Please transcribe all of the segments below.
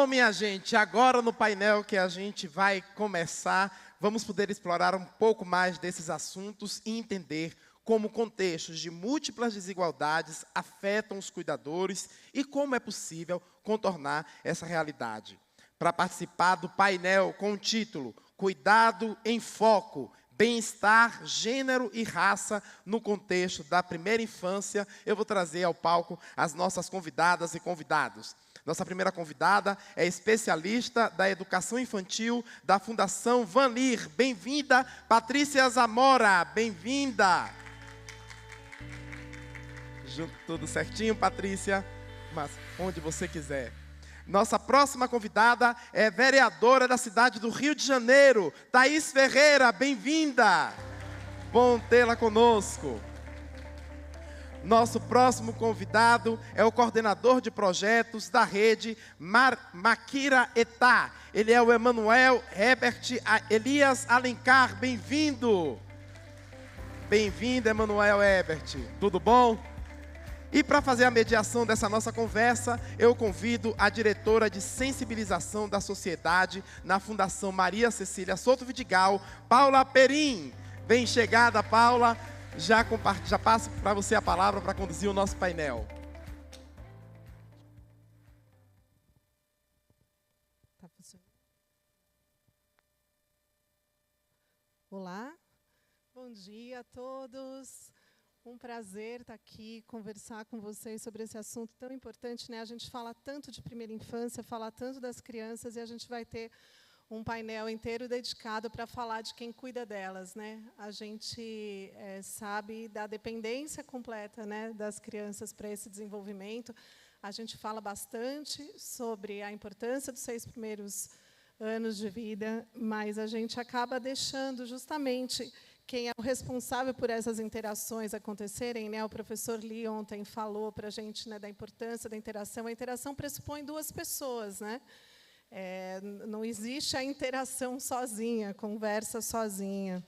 minha gente, agora no painel que a gente vai começar, vamos poder explorar um pouco mais desses assuntos e entender como contextos de múltiplas desigualdades afetam os cuidadores e como é possível contornar essa realidade. Para participar do painel com o título Cuidado em Foco, Bem-estar, Gênero e Raça no contexto da primeira infância, eu vou trazer ao palco as nossas convidadas e convidados. Nossa primeira convidada é especialista da educação infantil da Fundação Vanir. Bem-vinda, Patrícia Zamora. Bem-vinda. Junto tudo certinho, Patrícia, mas onde você quiser. Nossa próxima convidada é vereadora da cidade do Rio de Janeiro, Thaís Ferreira. Bem-vinda. Bom tê-la conosco. Nosso próximo convidado é o coordenador de projetos da rede Maquira Etá. Ele é o Emanuel Herbert Elias Alencar. Bem-vindo. Bem-vindo, Emanuel Herbert. Tudo bom? E para fazer a mediação dessa nossa conversa, eu convido a diretora de sensibilização da sociedade na Fundação Maria Cecília Souto Vidigal, Paula Perim. Bem chegada, Paula. Já passo para você a palavra para conduzir o nosso painel. Olá, bom dia a todos. Um prazer estar aqui, conversar com vocês sobre esse assunto tão importante, né? A gente fala tanto de primeira infância, fala tanto das crianças, e a gente vai ter um painel inteiro dedicado para falar de quem cuida delas, né? A gente sabe da dependência completa, né, das crianças para esse desenvolvimento. A gente fala bastante sobre a importância dos 6 primeiros anos de vida, mas a gente acaba deixando justamente quem é o responsável por essas interações acontecerem, né? O professor Lee ontem falou para a gente, né, da importância da interação. A interação pressupõe 2 pessoas, né? Não existe a interação sozinha, conversa sozinha.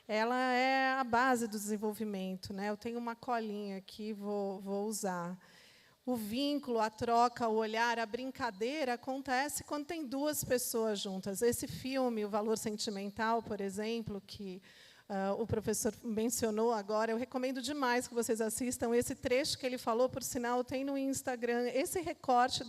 Ela é a base do desenvolvimento, né? Eu tenho uma colinha aqui, vou usar. O vínculo, a troca, o olhar, a brincadeira acontece quando tem 2 pessoas juntas. Esse filme, O Valor Sentimental, por exemplo, que o professor mencionou agora, eu recomendo demais que vocês assistam. Esse trecho que ele falou, por sinal, tem no Instagram, esse recorte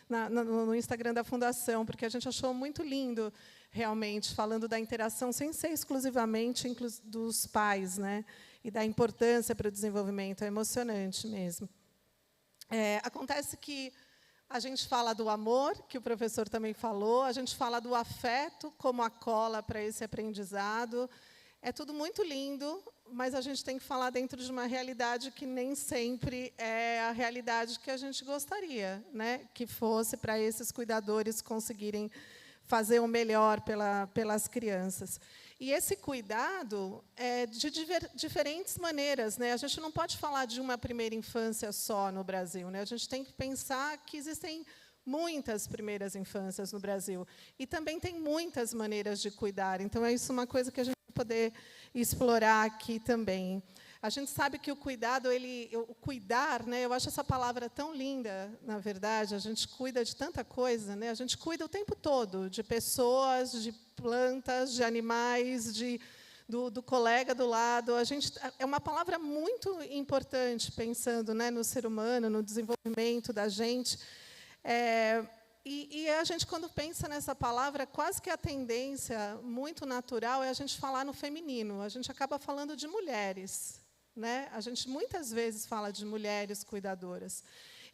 no Instagram da Fundação, porque a gente achou muito lindo, realmente, falando da interação, sem ser exclusivamente dos pais, né? E da importância para o desenvolvimento. É emocionante mesmo. Acontece que a gente fala do amor, que o professor também falou, a gente fala do afeto como a cola para esse aprendizado. É tudo muito lindo, mas a gente tem que falar dentro de uma realidade que nem sempre é a realidade que a gente gostaria, né? Que fosse para esses cuidadores conseguirem fazer o melhor pelas crianças. E esse cuidado é de diferentes maneiras, né? A gente não pode falar de uma primeira infância só no Brasil, né? A gente tem que pensar que existem muitas primeiras infâncias no Brasil. E também tem muitas maneiras de cuidar. Então, é isso uma coisa que a gente vai poder explorar aqui também. A gente sabe que o cuidado, o cuidar, né, eu acho essa palavra tão linda, na verdade. A gente cuida de tanta coisa, né? A gente cuida o tempo todo de pessoas, de plantas, de animais, do colega do lado. É uma palavra muito importante, pensando, né, no ser humano, no desenvolvimento da gente. E a gente, quando pensa nessa palavra, quase que a tendência muito natural é a gente falar no feminino. A gente acaba falando de mulheres, né? A gente muitas vezes fala de mulheres cuidadoras.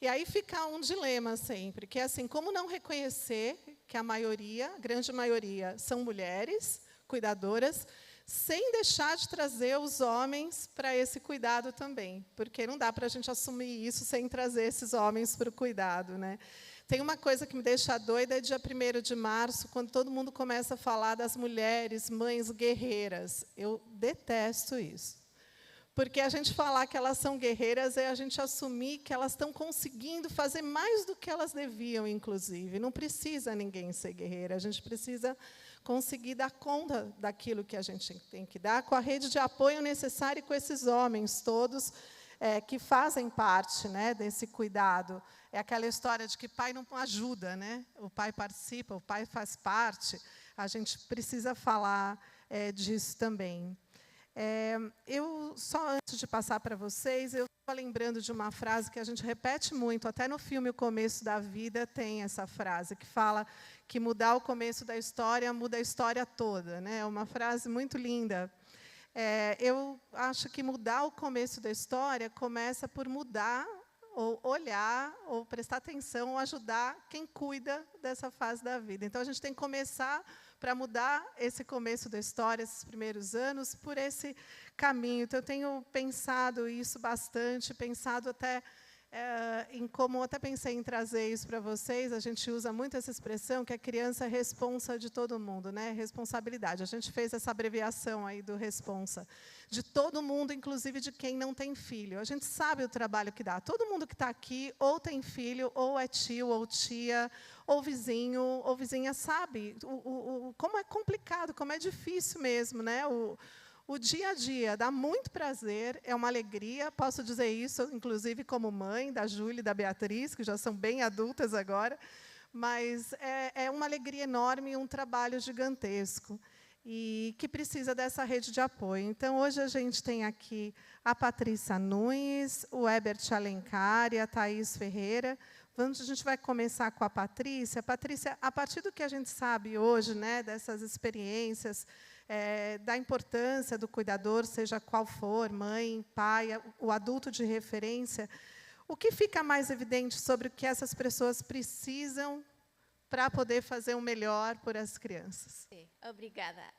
E aí fica um dilema sempre, que é assim, como não reconhecer que a grande maioria, são mulheres cuidadoras, sem deixar de trazer os homens para esse cuidado também, porque não dá para a gente assumir isso sem trazer esses homens para o cuidado, né? Tem uma coisa que me deixa doida, é dia 1º de março, quando todo mundo começa a falar das mulheres, mães guerreiras. Eu detesto isso. Porque a gente falar que elas são guerreiras é a gente assumir que elas estão conseguindo fazer mais do que elas deviam, inclusive. Não precisa ninguém ser guerreira, a gente precisa conseguir dar conta daquilo que a gente tem que dar, com a rede de apoio necessária e com esses homens todos que fazem parte, né, desse cuidado. É aquela história de que pai não ajuda, né? O pai participa, o pai faz parte. A gente precisa falar disso também. Eu, só antes de passar para vocês, eu estava lembrando de uma frase que a gente repete muito, até no filme O Começo da Vida tem essa frase, que fala que mudar o começo da história muda a história toda, né? É uma frase muito linda. Eu acho que mudar o começo da história começa por mudar, ou olhar, ou prestar atenção, ou ajudar quem cuida dessa fase da vida. Então, a gente tem que começar para mudar esse começo da história, esses primeiros anos, por esse caminho. Então, eu tenho pensado isso bastante, pensado até em como, até pensei em trazer isso para vocês. A gente usa muito essa expressão, que a criança é responsa de todo mundo, né? Responsabilidade. A gente fez essa abreviação aí do responsa. De todo mundo, inclusive de quem não tem filho. A gente sabe o trabalho que dá. Todo mundo que está aqui ou tem filho, ou é tio, ou tia, ou vizinho, ou vizinha, sabe como é complicado, como é difícil mesmo, né? O dia a dia dá muito prazer, é uma alegria, posso dizer isso, inclusive como mãe da Júlia e da Beatriz, que já são bem adultas agora, mas é uma alegria enorme e um trabalho gigantesco, e que precisa dessa rede de apoio. Então, hoje a gente tem aqui a Patrícia Nunes, o Herbert Alencar e a Thaís Ferreira. A gente vai começar com a Patrícia. Patrícia, a partir do que a gente sabe hoje, né, dessas experiências, da importância do cuidador, seja qual for, mãe, pai, o adulto de referência, o que fica mais evidente sobre o que essas pessoas precisam para poder fazer o melhor por as crianças? Sí, obrigada.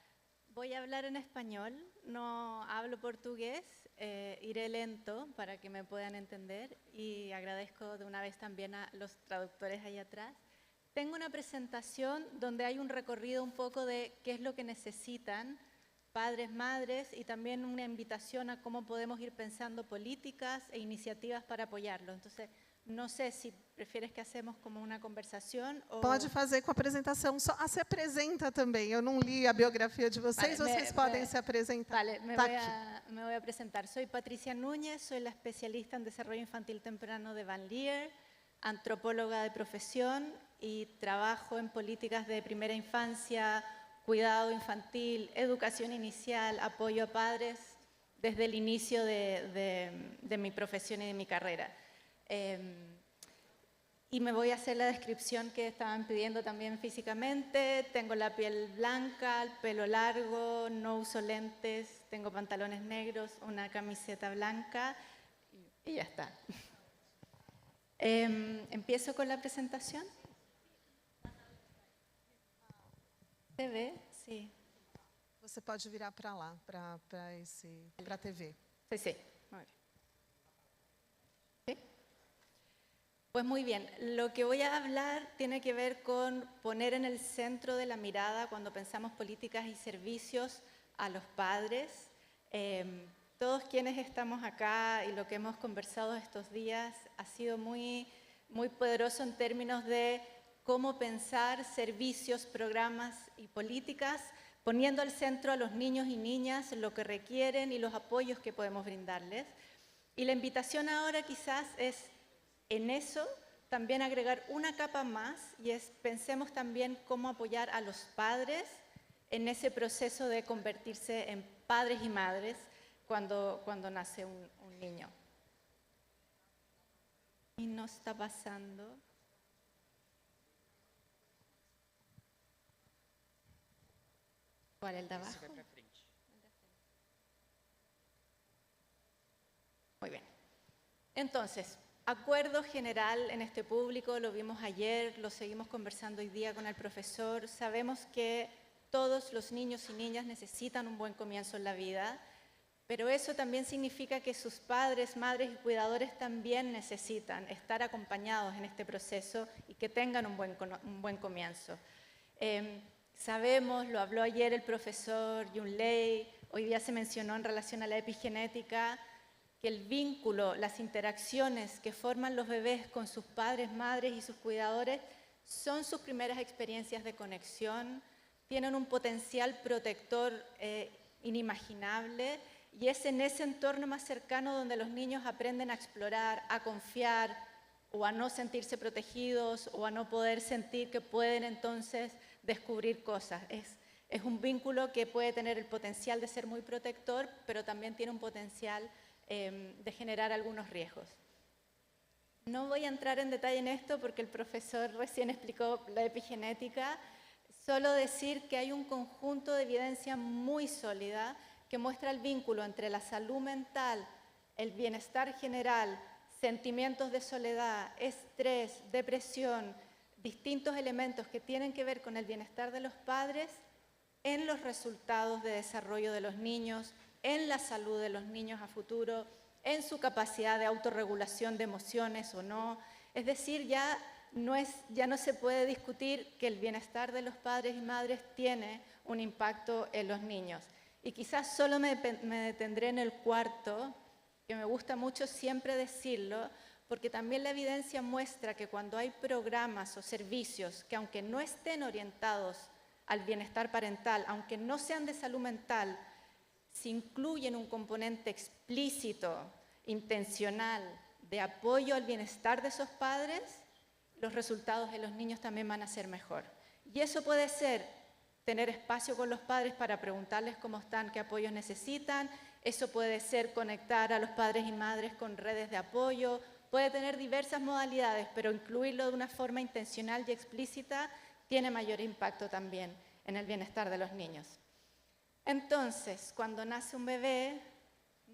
Voy a hablar en español, no hablo portugués, iré lento para que me puedan entender y agradezco de una vez también a los traductores ahí atrás. Tengo una presentación donde hay un recorrido un poco de qué es lo que necesitan padres, madres, y también una invitación a cómo podemos ir pensando políticas e iniciativas para apoyarlo. Entonces, no sé si prefieres que hacemos como una conversación o... Pode fazer com a apresentação. Só se apresenta também. Eu não li a biografia de vocês, Vale, vocês podem se apresentar. Vale, me voy a presentar. Soy Patricia Núñez, soy la especialista en desarrollo infantil temprano de Van Leer, antropóloga de profesión, y trabajo en políticas de primera infancia, cuidado infantil, educación inicial, apoyo a padres, desde el inicio de mi profesión y de mi carrera. Y me voy a hacer la descripción que estaban pidiendo también físicamente. Tengo la piel blanca, el pelo largo, no uso lentes, tengo pantalones negros, una camiseta blanca y ya está. ¿Empiezo con la presentación? ¿Se ve? Sí. Você pode virar para lá, para a TV. Sí, sí. Muy bien. ¿Sí? Pues muy bien, lo que voy a hablar tiene que ver con poner en el centro de la mirada cuando pensamos políticas y servicios a los padres. Todos quienes estamos acá y lo que hemos conversado estos días ha sido muy poderoso en términos de cómo pensar servicios, programas y políticas, poniendo al centro a los niños y niñas, lo que requieren y los apoyos que podemos brindarles. Y la invitación ahora quizás es en eso también agregar una capa más, y es pensemos también cómo apoyar a los padres en ese proceso de convertirse en padres y madres cuando nace un niño. Y no está pasando. ¿Cuál, el de abajo? Muy bien. Entonces, acuerdo general en este público, lo vimos ayer, lo seguimos conversando hoy día con el profesor. Sabemos que todos los niños y niñas necesitan un buen comienzo en la vida, pero eso también significa que sus padres, madres y cuidadores también necesitan estar acompañados en este proceso y que tengan un buen comienzo. Sabemos, lo habló ayer el profesor Yun Lei, hoy día se mencionó en relación a la epigenética, que el vínculo, las interacciones que forman los bebés con sus padres, madres y sus cuidadores son sus primeras experiencias de conexión, tienen un potencial protector inimaginable, Y es en ese entorno más cercano donde los niños aprenden a explorar, a confiar, o a no sentirse protegidos, o a no poder sentir que pueden entonces descubrir cosas. Es un vínculo que puede tener el potencial de ser muy protector, pero también tiene un potencial de generar algunos riesgos. No voy a entrar en detalle en esto porque el profesor recién explicó la epigenética, solo decir que hay un conjunto de evidencia muy sólida que muestra el vínculo entre la salud mental, el bienestar general, sentimientos de soledad, estrés, depresión, distintos elementos que tienen que ver con el bienestar de los padres en los resultados de desarrollo de los niños, en la salud de los niños a futuro, en su capacidad de autorregulación de emociones o no. Es decir, ya no se puede discutir que el bienestar de los padres y madres tiene un impacto en los niños. Y quizás solo me detendré en el cuarto, que me gusta mucho siempre decirlo, porque también la evidencia muestra que cuando hay programas o servicios que aunque no estén orientados al bienestar parental, aunque no sean de salud mental, si incluyen un componente explícito, intencional, de apoyo al bienestar de esos padres, los resultados de los niños también van a ser mejor. Y eso puede ser tener espacio con los padres para preguntarles cómo están, qué apoyos necesitan. Eso puede ser conectar a los padres y madres con redes de apoyo. Puede tener diversas modalidades, pero incluirlo de una forma intencional y explícita tiene mayor impacto también en el bienestar de los niños. Entonces, cuando nace un bebé,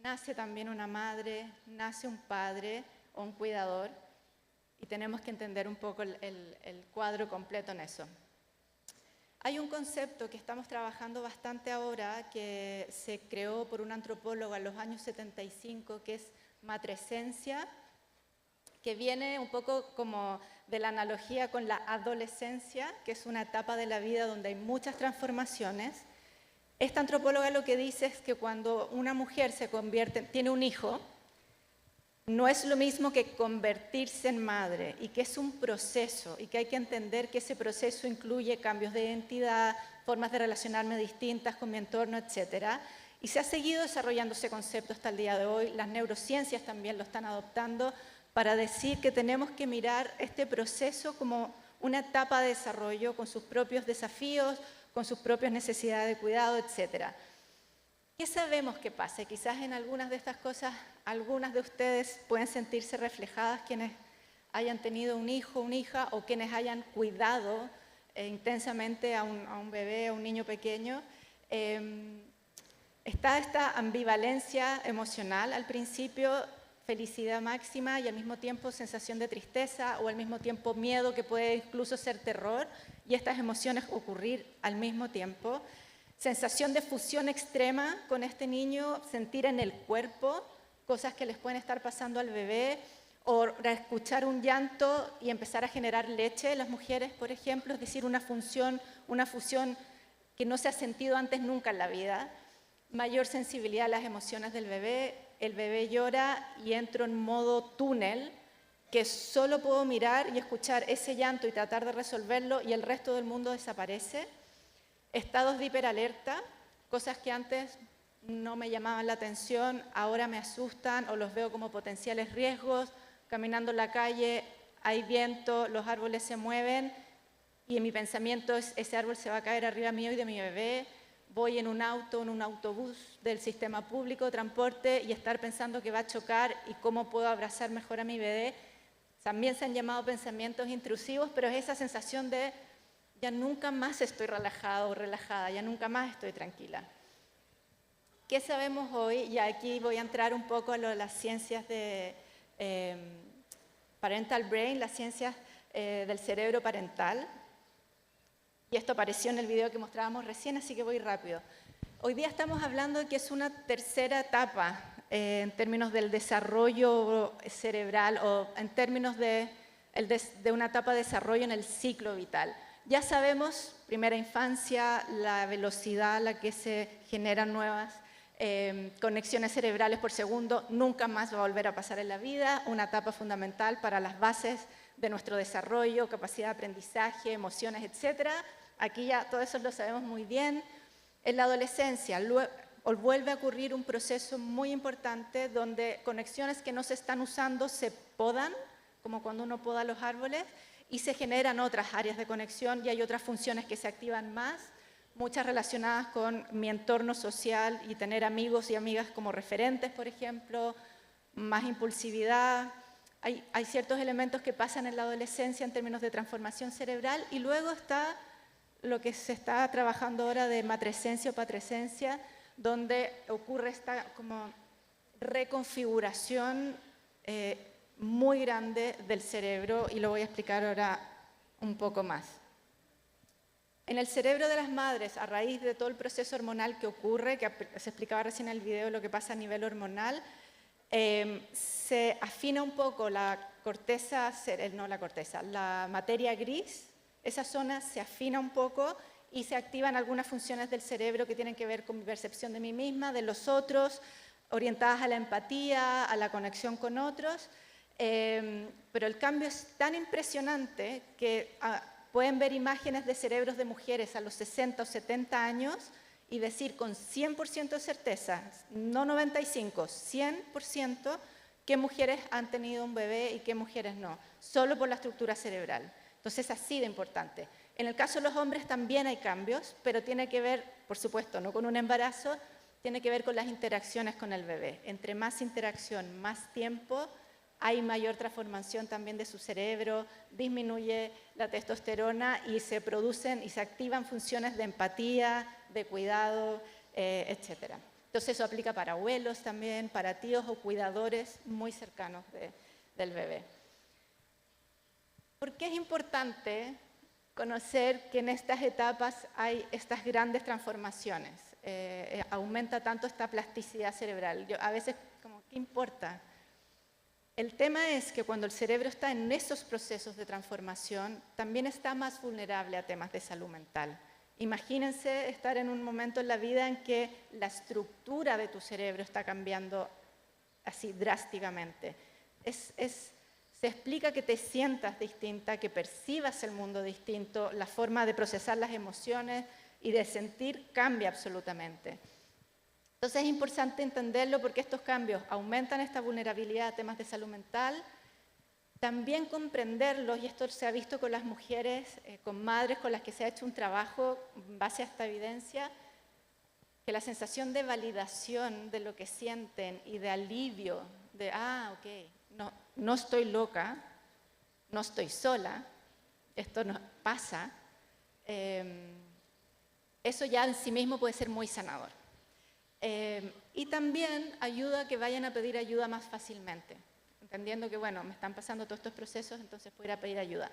nace también una madre, nace un padre o un cuidador, y tenemos que entender un poco el cuadro completo en eso. Hay un concepto que estamos trabajando bastante ahora, que se creó por un antropólogo en los años 75, que es matrescencia, que viene un poco como de la analogía con la adolescencia, que es una etapa de la vida donde hay muchas transformaciones. Esta antropóloga lo que dice es que cuando una mujer tiene un hijo, no es lo mismo que convertirse en madre, y que es un proceso, y que hay que entender que ese proceso incluye cambios de identidad, formas de relacionarme distintas con mi entorno, etc. Y se ha seguido desarrollando ese concepto hasta el día de hoy. Las neurociencias también lo están adoptando para decir que tenemos que mirar este proceso como una etapa de desarrollo con sus propios desafíos, con sus propias necesidades de cuidado, etc. ¿Qué sabemos que pasa? Quizás en algunas de estas cosas, algunas de ustedes pueden sentirse reflejadas, quienes hayan tenido un hijo, una hija, o quienes hayan cuidado intensamente a un bebé, a un niño pequeño. Está esta ambivalencia emocional al principio, felicidad máxima y al mismo tiempo sensación de tristeza, o al mismo tiempo miedo, que puede incluso ser terror, y estas emociones ocurrir al mismo tiempo. Sensación de fusión extrema con este niño, sentir en el cuerpo cosas que les pueden estar pasando al bebé, o escuchar un llanto y empezar a generar leche en las mujeres, por ejemplo, es decir, una fusión que no se ha sentido antes nunca en la vida. Mayor sensibilidad a las emociones del bebé, el bebé llora y entro en modo túnel, que solo puedo mirar y escuchar ese llanto y tratar de resolverlo, y el resto del mundo desaparece. Estados de hiperalerta, cosas que antes no me llamaban la atención, ahora me asustan o los veo como potenciales riesgos. Caminando en la calle, hay viento, los árboles se mueven y en mi pensamiento ese árbol se va a caer arriba mío y de mi bebé. Voy en un auto, en un autobús del sistema público de transporte y estar pensando que va a chocar y cómo puedo abrazar mejor a mi bebé. También se han llamado pensamientos intrusivos, pero es esa sensación de ya nunca más estoy relajado o relajada, ya nunca más estoy tranquila. ¿Qué sabemos hoy? Y aquí voy a entrar un poco a las ciencias de parental brain, las ciencias del cerebro parental. Y esto apareció en el video que mostrábamos recién, así que voy rápido. Hoy día estamos hablando de que es una tercera etapa en términos del desarrollo cerebral, o en términos de una etapa de desarrollo en el ciclo vital. Ya sabemos, primera infancia, la velocidad a la que se generan nuevas conexiones cerebrales por segundo, nunca más va a volver a pasar en la vida, una etapa fundamental para las bases de nuestro desarrollo, capacidad de aprendizaje, emociones, etc. Aquí ya todo eso lo sabemos muy bien. En la adolescencia, o vuelve a ocurrir un proceso muy importante donde conexiones que no se están usando se podan, como cuando uno poda los árboles, y se generan otras áreas de conexión y hay otras funciones que se activan más, muchas relacionadas con mi entorno social y tener amigos y amigas como referentes, por ejemplo, más impulsividad. Hay ciertos elementos que pasan en la adolescencia en términos de transformación cerebral y luego está lo que se está trabajando ahora de matrescencia o patrescencia, donde ocurre esta como reconfiguración muy grande del cerebro y lo voy a explicar ahora un poco más. En el cerebro de las madres, a raíz de todo el proceso hormonal que ocurre, que se explicaba recién en el video lo que pasa a nivel hormonal, se afina un poco la corteza, la materia gris, esa zona se afina un poco y se activan algunas funciones del cerebro que tienen que ver con mi percepción de mí misma, de los otros, orientadas a la empatía, a la conexión con otros, pero el cambio es tan impresionante que pueden ver imágenes de cerebros de mujeres a los 60 o 70 años y decir con 100% de certeza, no 95, 100%, qué mujeres han tenido un bebé y qué mujeres no, solo por la estructura cerebral. Entonces es así de importante. En el caso de los hombres también hay cambios, pero tiene que ver, por supuesto, no con un embarazo, tiene que ver con las interacciones con el bebé. Entre más interacción, más tiempo, hay mayor transformación también de su cerebro, disminuye la testosterona y se producen y se activan funciones de empatía, de cuidado, etc. Entonces eso aplica para abuelos también, para tíos o cuidadores muy cercanos del bebé. ¿Por qué es importante conocer que en estas etapas hay estas grandes transformaciones? Aumenta tanto esta plasticidad cerebral. A veces, ¿qué importa? El tema es que cuando el cerebro está en esos procesos de transformación, también está más vulnerable a temas de salud mental. Imagínense estar en un momento en la vida en que la estructura de tu cerebro está cambiando así drásticamente. Se explica que te sientas distinta, que percibas el mundo distinto, la forma de procesar las emociones y de sentir cambia absolutamente. Entonces es importante entenderlo porque estos cambios aumentan esta vulnerabilidad a temas de salud mental. También comprenderlos, y esto se ha visto con las mujeres, con madres con las que se ha hecho un trabajo en base a esta evidencia, que la sensación de validación de lo que sienten y de alivio, de, ok, no estoy loca, no estoy sola, esto no pasa, eso ya en sí mismo puede ser muy sanador. Y también ayuda a que vayan a pedir ayuda más fácilmente, entendiendo que, bueno, me están pasando todos estos procesos, entonces puedo ir a pedir ayuda.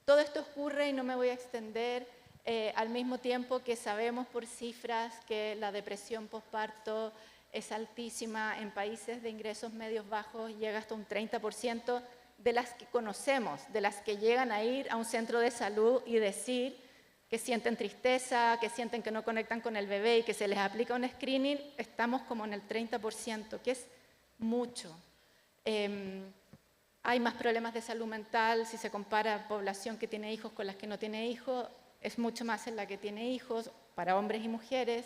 Todo esto ocurre, y no me voy a extender, al mismo tiempo que sabemos por cifras que la depresión postparto es altísima en países de ingresos medios bajos, llega hasta un 30% de las que conocemos, de las que llegan a ir a un centro de salud y decir que sienten tristeza, que sienten que no conectan con el bebé y que se les aplica un screening, estamos como en el 30%, que es mucho. Hay más problemas de salud mental, si se compara población que tiene hijos con las que no tiene hijos, es mucho más en la que tiene hijos, para hombres y mujeres.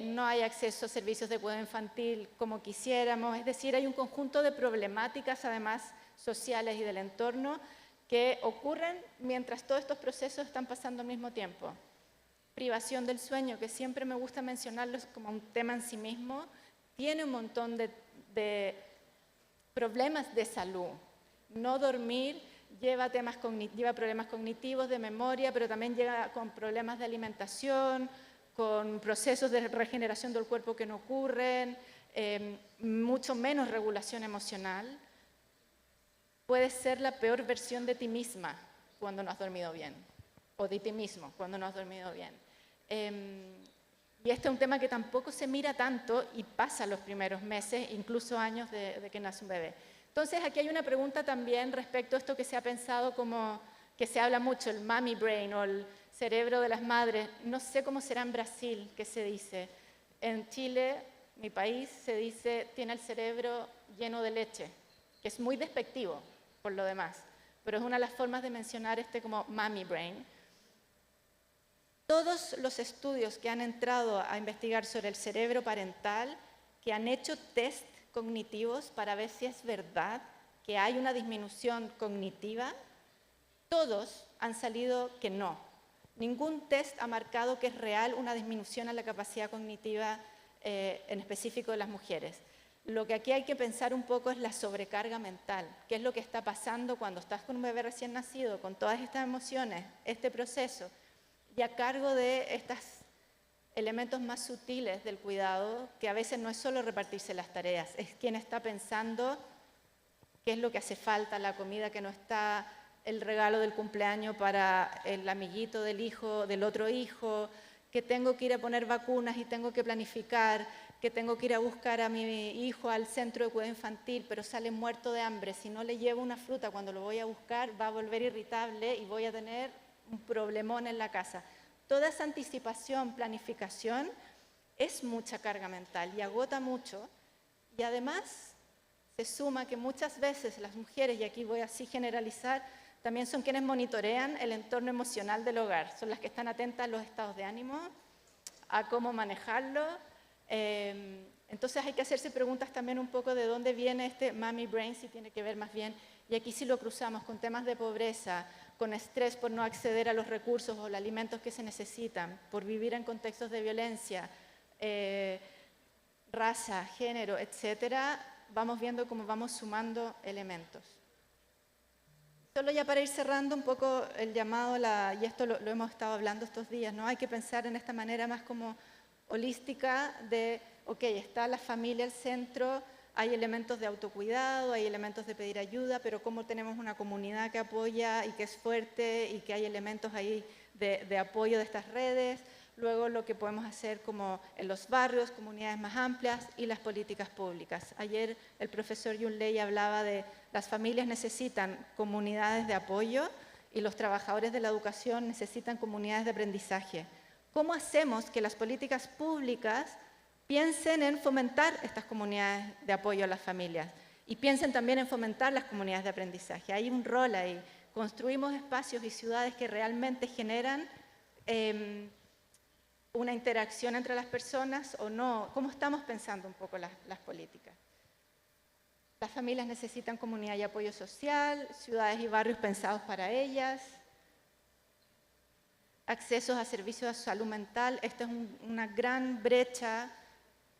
No hay acceso a servicios de cuidado infantil como quisiéramos, es decir, hay un conjunto de problemáticas, además sociales y del entorno, que ocurren mientras todos estos procesos están pasando al mismo tiempo. Privación del sueño, que siempre me gusta mencionarlo como un tema en sí mismo, tiene un montón de problemas de salud. No dormir lleva problemas cognitivos, de memoria, pero también llega con problemas de alimentación, con procesos de regeneración del cuerpo que no ocurren, mucho menos regulación emocional. Puedes ser la peor versión de ti misma cuando no has dormido bien, o de ti mismo cuando no has dormido bien. Y este es un tema que tampoco se mira tanto y pasa los primeros meses, incluso años de que nace un bebé. Entonces aquí hay una pregunta también respecto a esto que se ha pensado como, que se habla mucho, el mommy brain o el cerebro de las madres. No sé cómo será en Brasil, que se dice. En Chile, mi país, se dice, tiene el cerebro lleno de leche, que es muy despectivo por lo demás, pero es una de las formas de mencionar como mommy brain. Todos los estudios que han entrado a investigar sobre el cerebro parental, que han hecho test cognitivos para ver si es verdad que hay una disminución cognitiva, todos han salido que no. Ningún test ha marcado que es real una disminución en la capacidad cognitiva en específico de las mujeres. Lo que aquí hay que pensar un poco es la sobrecarga mental. ¿Qué es lo que está pasando cuando estás con un bebé recién nacido, con todas estas emociones, este proceso, y a cargo de estos elementos más sutiles del cuidado, que a veces no es solo repartirse las tareas, es quien está pensando qué es lo que hace falta, la comida que no está, el regalo del cumpleaños para el amiguito del hijo, del otro hijo, que tengo que ir a poner vacunas y tengo que planificar, que tengo que ir a buscar a mi hijo al centro de cuidado infantil, pero sale muerto de hambre. Si no le llevo una fruta cuando lo voy a buscar, va a volver irritable y voy a tener un problemón en la casa. Toda esa anticipación, planificación, es mucha carga mental y agota mucho. Y además se suma que muchas veces las mujeres, y aquí voy así a generalizar, también son quienes monitorean el entorno emocional del hogar. Son las que están atentas a los estados de ánimo, a cómo manejarlo. Entonces hay que hacerse preguntas también un poco de dónde viene este mommy brain, si tiene que ver más bien, y aquí sí lo cruzamos con temas de pobreza, con estrés por no acceder a los recursos o los alimentos que se necesitan, por vivir en contextos de violencia, raza, género, etcétera. Vamos viendo cómo vamos sumando elementos. Solo ya para ir cerrando un poco el llamado, y esto lo hemos estado hablando estos días, ¿no? Hay que pensar en esta manera más como holística de, ok, está la familia al centro, hay elementos de autocuidado, hay elementos de pedir ayuda, pero cómo tenemos una comunidad que apoya y que es fuerte y que hay elementos ahí de apoyo de estas redes. Luego lo que podemos hacer como en los barrios, comunidades más amplias y las políticas públicas. Ayer el profesor Yun Lei hablaba de las familias necesitan comunidades de apoyo y los trabajadores de la educación necesitan comunidades de aprendizaje. ¿Cómo hacemos que las políticas públicas piensen en fomentar estas comunidades de apoyo a las familias y piensen también en fomentar las comunidades de aprendizaje? Hay un rol ahí. Construimos espacios y ciudades que realmente generan una interacción entre las personas o no. ¿Cómo estamos pensando un poco las políticas? Las familias necesitan comunidad y apoyo social, ciudades y barrios pensados para ellas, accesos a servicios de salud mental. Esta es una gran brecha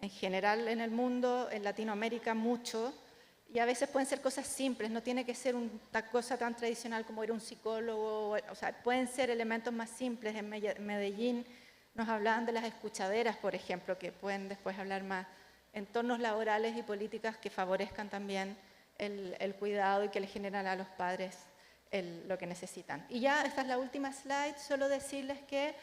en general en el mundo, en Latinoamérica mucho, y a veces pueden ser cosas simples, no tiene que ser una cosa tan tradicional como ir a un psicólogo, o sea, pueden ser elementos más simples. En Medellín nos hablaban de las escuchaderas, por ejemplo, que pueden después hablar más, entornos laborales y políticas que favorezcan también el cuidado y que le generan a los padres lo que necesitan. Y ya, esta es la última slide, solo decirles que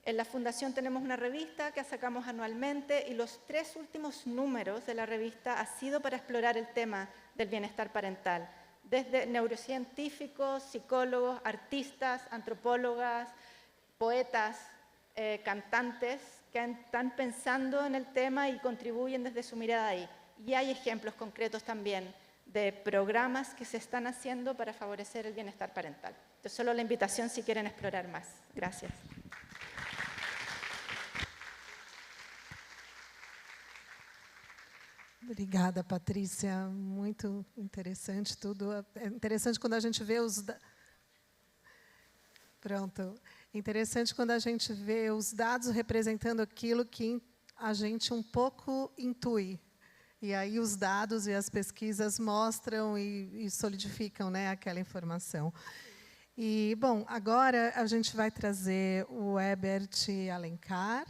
en la Fundación tenemos una revista que sacamos anualmente y los 3 últimos números de la revista ha sido para explorar el tema del bienestar parental. Desde neurocientíficos, psicólogos, artistas, antropólogas, poetas, cantantes que están pensando en el tema y contribuyen desde su mirada ahí. Y hay ejemplos concretos también de programas que se están haciendo para favorecer el bienestar parental. Entonces, solo la invitación si quieren explorar más. Gracias. Obrigada, Patrícia. Muito interessante tudo. É interessante quando a gente vê os... Pronto. Interessante quando a gente vê os dados representando aquilo que a gente um pouco intui. E aí os dados e as pesquisas mostram e solidificam, né, aquela informação. E, bom, agora a gente vai trazer o Herbert Alencar,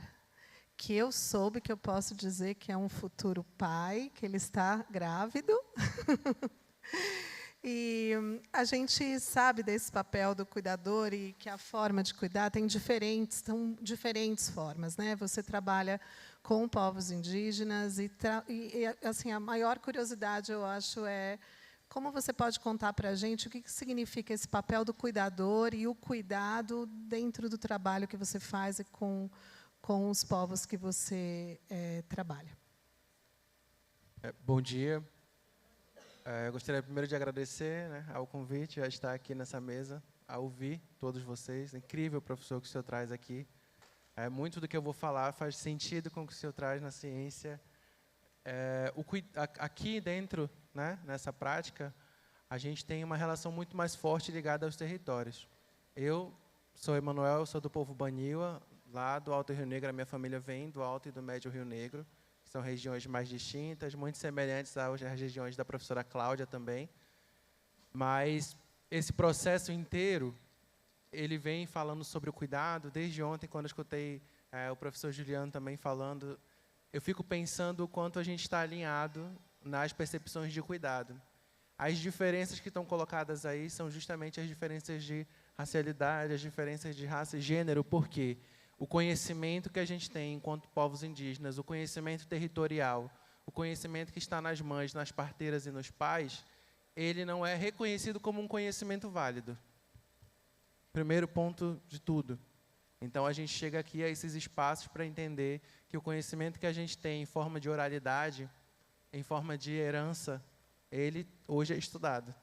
que eu soube que eu posso dizer que é um futuro pai, que ele está grávido. E a gente sabe desse papel do cuidador e que a forma de cuidar tem diferentes formas, né? Você trabalha com povos indígenas e assim, a maior curiosidade, eu acho, é como você pode contar para a gente o que significa esse papel do cuidador e o cuidado dentro do trabalho que você faz e com os povos que você trabalha. Bom dia. Eu gostaria primeiro de agradecer, né, ao convite a estar aqui nessa mesa, a ouvir todos vocês. Incrível, professor, que o senhor traz aqui. Muito do que eu vou falar faz sentido com o que o senhor traz na ciência. Aqui dentro, né, nessa prática, a gente tem uma relação muito mais forte ligada aos territórios. Eu sou Emanuel, sou do povo Baniwa, lá do Alto Rio Negro. A minha família vem do Alto e do Médio Rio Negro, que são regiões mais distintas, muito semelhantes às regiões da professora Cláudia também. Mas esse processo inteiro, ele vem falando sobre o cuidado. Desde ontem, quando eu escutei o professor Juliano também falando, eu fico pensando o quanto a gente está alinhado nas percepções de cuidado. As diferenças que estão colocadas aí são justamente as diferenças de racialidade, as diferenças de raça e gênero, porque o conhecimento que a gente tem enquanto povos indígenas, o conhecimento territorial, o conhecimento que está nas mães, nas parteiras e nos pais, ele não é reconhecido como um conhecimento válido. Primeiro ponto de tudo. Então, a gente chega aqui a esses espaços para entender que o conhecimento que a gente tem em forma de oralidade, em forma de herança, ele hoje é estudado.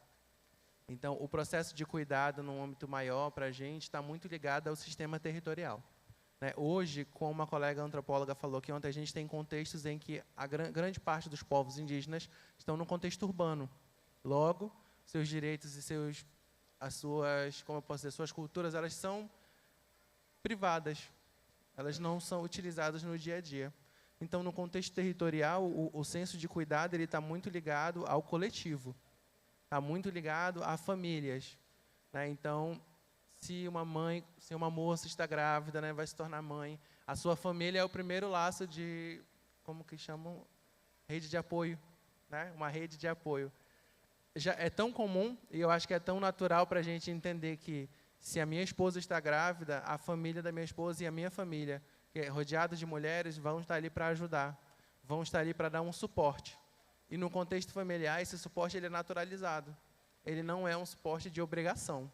Então, o processo de cuidado num âmbito maior para a gente está muito ligado ao sistema territorial. Hoje, como uma colega antropóloga falou que ontem, a gente tem contextos em que a grande parte dos povos indígenas estão no contexto urbano. Logo, seus direitos e as suas, como eu posso dizer, suas culturas, elas são privadas. Elas não são utilizadas no dia a dia. Então, no contexto territorial, o senso de cuidado ele está muito ligado ao coletivo, está muito ligado a famílias. Então, se uma moça está grávida, vai se tornar mãe, a sua família é o primeiro laço de, como que chamam? Rede de apoio. Uma rede de apoio. Já é tão comum, e eu acho que é tão natural para a gente entender que, se a minha esposa está grávida, a família da minha esposa e a minha família, que é rodeada de mulheres, vão estar ali para ajudar, vão estar ali para dar um suporte. E no contexto familiar, esse suporte ele é naturalizado. Ele não é um suporte de obrigação.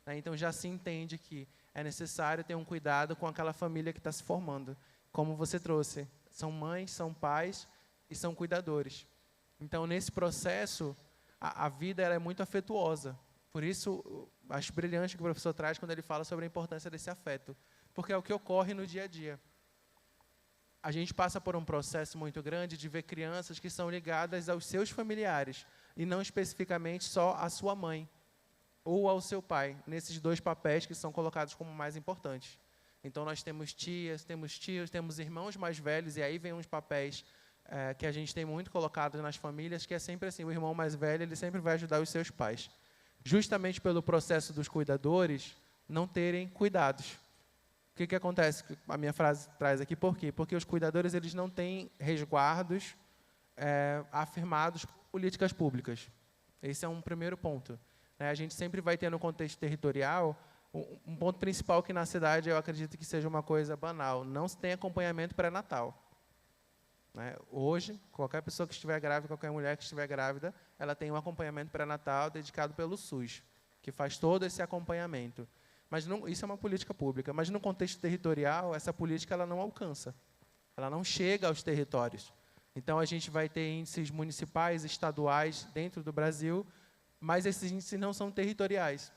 Então, já se entende que é necessário ter um cuidado com aquela família que está se formando. Como você trouxe, são mães, são pais e são cuidadores. Então, nesse processo, a vida ela é muito afetuosa. Por isso, acho brilhante o que o professor traz quando ele fala sobre a importância desse afeto. Porque é o que ocorre no dia a dia. A gente passa por um processo muito grande de ver crianças que são ligadas aos seus familiares, e não especificamente só à sua mãe ou ao seu pai, nesses dois papéis que são colocados como mais importantes. Então, nós temos tias, temos tios, temos irmãos mais velhos, e aí vem uns papéis que a gente tem muito colocado nas famílias, que é sempre assim, o irmão mais velho ele sempre vai ajudar os seus pais. Justamente pelo processo dos cuidadores não terem cuidados. O que acontece? A minha frase traz aqui, por quê? Porque os cuidadores eles não têm resguardos afirmados por políticas públicas. Esse é um primeiro ponto. A gente sempre vai ter no contexto territorial um ponto principal que na cidade eu acredito que seja uma coisa banal. Não se tem acompanhamento pré-natal. Hoje, qualquer pessoa que estiver grávida, qualquer mulher que estiver grávida, ela tem um acompanhamento pré-natal dedicado pelo SUS, que faz todo esse acompanhamento. Mas não, isso é uma política pública, mas no contexto territorial, essa política ela não alcança, ela não chega aos territórios. Então, a gente vai ter índices municipais, estaduais, dentro do Brasil, mas esses índices não são territoriais.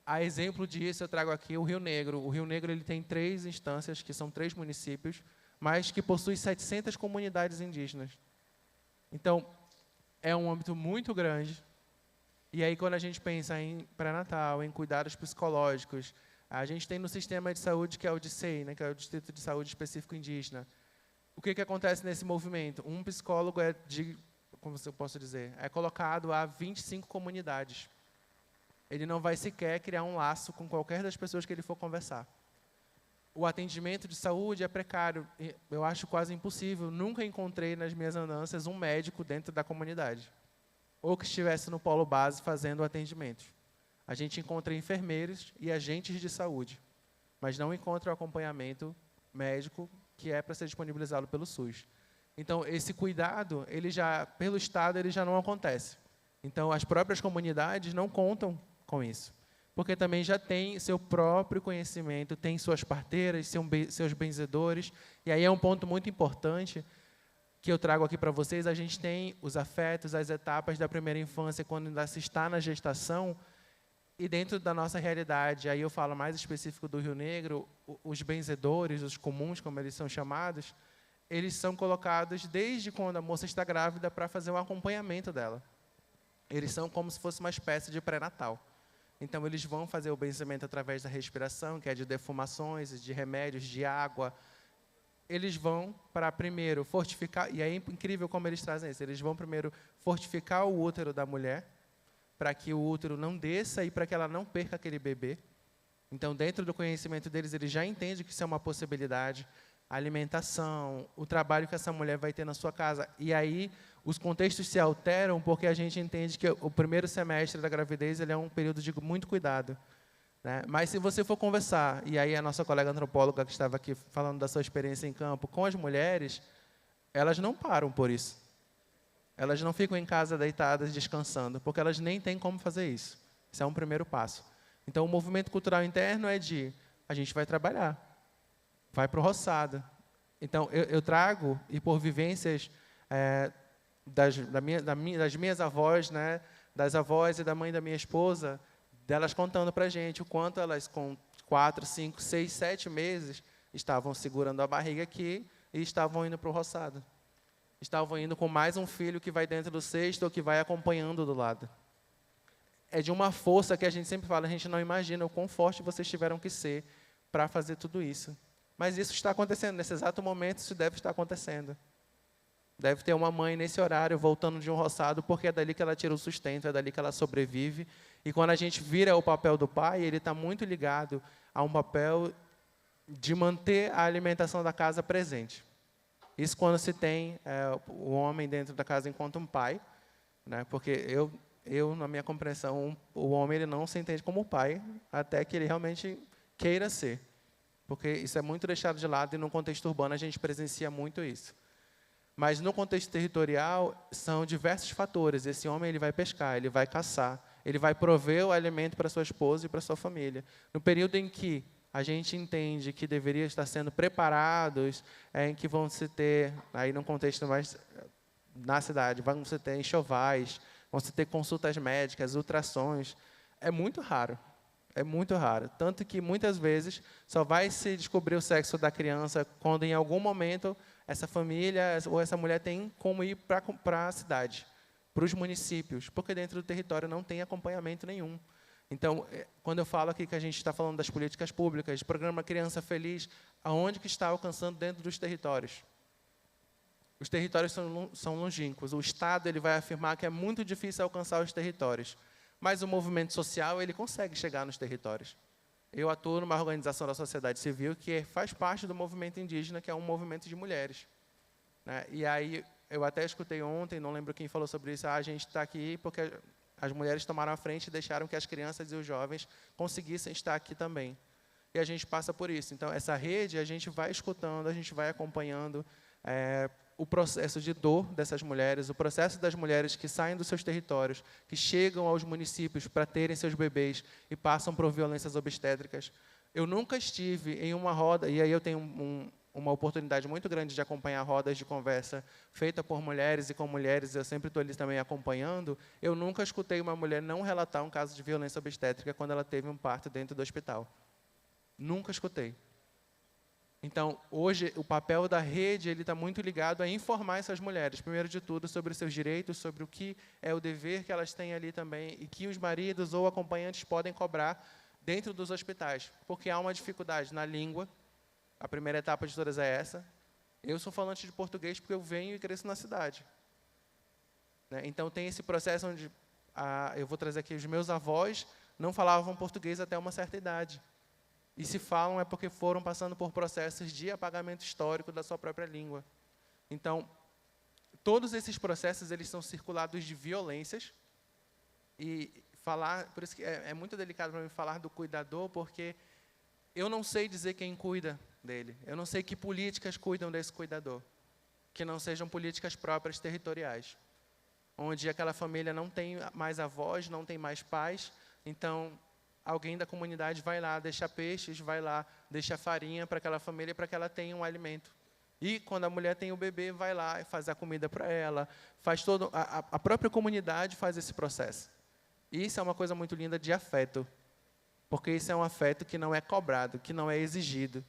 A exemplo disso, eu trago aqui o Rio Negro. O Rio Negro ele tem 3 instâncias, que são 3 municípios, mas que possui 700 comunidades indígenas. Então, é um âmbito muito grande. E aí, quando a gente pensa em pré-natal, em cuidados psicológicos, a gente tem no sistema de saúde, que é o DICEI, que é o Distrito de Saúde Específico Indígena. O que acontece nesse movimento? Um psicólogo como eu posso dizer, é colocado a 25 comunidades. Ele não vai sequer criar um laço com qualquer das pessoas que ele for conversar. O atendimento de saúde é precário. Eu acho quase impossível. Nunca encontrei nas minhas andanças um médico dentro da comunidade, ou que estivesse no polo base fazendo atendimento. A gente encontra enfermeiros e agentes de saúde, mas não encontra o acompanhamento médico que é para ser disponibilizado pelo SUS. Então, esse cuidado, pelo Estado, ele já não acontece. Então, as próprias comunidades não contam com isso, porque também já tem seu próprio conhecimento, tem suas parteiras, seus benzedores, e aí é um ponto muito importante que eu trago aqui para vocês. A gente tem os afetos, as etapas da primeira infância, quando ainda se está na gestação, E dentro da nossa realidade, aí eu falo mais específico do Rio Negro, os benzedores, os comuns, como eles são chamados, eles são colocados desde quando a moça está grávida para fazer o acompanhamento dela. Eles são como se fosse uma espécie de pré-natal. Então, eles vão fazer o benzimento através da respiração, que é de defumações, de remédios, de água. Eles vão para, primeiro, fortificar, e é incrível como eles trazem isso, eles vão primeiro fortificar o útero da mulher, para que o útero não desça e para que ela não perca aquele bebê. Então, dentro do conhecimento deles, eles já entendem que isso é uma possibilidade. A alimentação, o trabalho que essa mulher vai ter na sua casa. E aí, os contextos se alteram porque a gente entende que o primeiro semestre da gravidez ele é um período de muito cuidado, né? Mas, se você for conversar, e aí a nossa colega antropóloga que estava aqui falando da sua experiência em campo, com as mulheres, elas não param por isso. Elas não ficam em casa deitadas, descansando, porque elas nem têm como fazer isso. Isso é um primeiro passo. Então, o movimento cultural interno é de, a gente vai trabalhar, vai para o roçado. Então, eu trago, e por vivências das minhas avós, né, das avós e da mãe da minha esposa, delas contando para a gente o quanto elas, com 4, 5, 6, 7 meses, estavam segurando a barriga aqui e estavam indo para o roçado. Estavam indo com mais um filho que vai dentro do cesto ou que vai acompanhando do lado. É de uma força que a gente sempre fala, a gente não imagina o quão forte vocês tiveram que ser para fazer tudo isso. Mas isso está acontecendo, nesse exato momento isso deve estar acontecendo. Deve ter uma mãe nesse horário voltando de um roçado, porque é dali que ela tira o sustento, é dali que ela sobrevive. E quando a gente vira o papel do pai, ele está muito ligado a um papel de manter a alimentação da casa presente. Isso quando se tem o homem dentro da casa enquanto um pai, né? Porque eu, na minha compreensão, o homem ele não se entende como pai, até que ele realmente queira ser. Porque isso é muito deixado de lado e no contexto urbano a gente presencia muito isso. Mas no contexto territorial são diversos fatores. Esse homem ele vai pescar, ele vai caçar, ele vai prover o alimento para sua esposa e para sua família. No período em que a gente entende que deveria estar sendo preparados, em que vão se ter, aí num contexto mais na cidade, vão se ter enxovais, vão se ter consultas médicas, ultrassons, é muito raro. É muito raro. Tanto que, muitas vezes, só vai se descobrir o sexo da criança quando, em algum momento, essa família ou essa mulher tem como ir para a cidade, para os municípios, porque dentro do território não tem acompanhamento nenhum. Então, quando eu falo aqui que a gente está falando das políticas públicas, programa Criança Feliz, aonde que está alcançando dentro dos territórios? Os territórios são longínquos. O Estado ele vai afirmar que é muito difícil alcançar os territórios, mas o movimento social ele consegue chegar nos territórios. Eu atuo numa organização da sociedade civil que faz parte do movimento indígena, que é um movimento de mulheres, né? E aí, eu até escutei ontem, não lembro quem falou sobre isso, a gente está aqui porque as mulheres tomaram a frente e deixaram que as crianças e os jovens conseguissem estar aqui também. E a gente passa por isso. Então, essa rede, a gente vai escutando, a gente vai acompanhando o processo de dor dessas mulheres, o processo das mulheres que saem dos seus territórios, que chegam aos municípios para terem seus bebês e passam por violências obstétricas. Eu nunca estive em uma roda, e aí eu tenho uma oportunidade muito grande de acompanhar rodas de conversa feita por mulheres e com mulheres, eu sempre estou ali também acompanhando, eu nunca escutei uma mulher não relatar um caso de violência obstétrica quando ela teve um parto dentro do hospital. Nunca escutei. Então, hoje, o papel da rede está muito ligado a informar essas mulheres, primeiro de tudo, sobre os seus direitos, sobre o que é o dever que elas têm ali também e que os maridos ou acompanhantes podem cobrar dentro dos hospitais, porque há uma dificuldade na língua. A primeira etapa de todas é essa. Eu sou falante de português porque eu venho e cresço na cidade, né? Então, tem esse processo onde, eu vou trazer aqui, os meus avós não falavam português até uma certa idade. E se falam é porque foram passando por processos de apagamento histórico da sua própria língua. Então, todos esses processos eles são circulados de violências. E falar, por isso que é muito delicado para mim falar do cuidador, porque eu não sei dizer quem cuida dele. Eu não sei que políticas cuidam desse cuidador, que não sejam políticas próprias territoriais, onde aquela família não tem mais avós, não tem mais pais, então alguém da comunidade vai lá, deixa peixes, vai lá, deixa farinha para aquela família, para que ela tenha um alimento. E, quando a mulher tem o bebê, vai lá e faz a comida para ela, faz todo, a própria comunidade faz esse processo. E isso é uma coisa muito linda de afeto, porque isso é um afeto que não é cobrado, que não é exigido,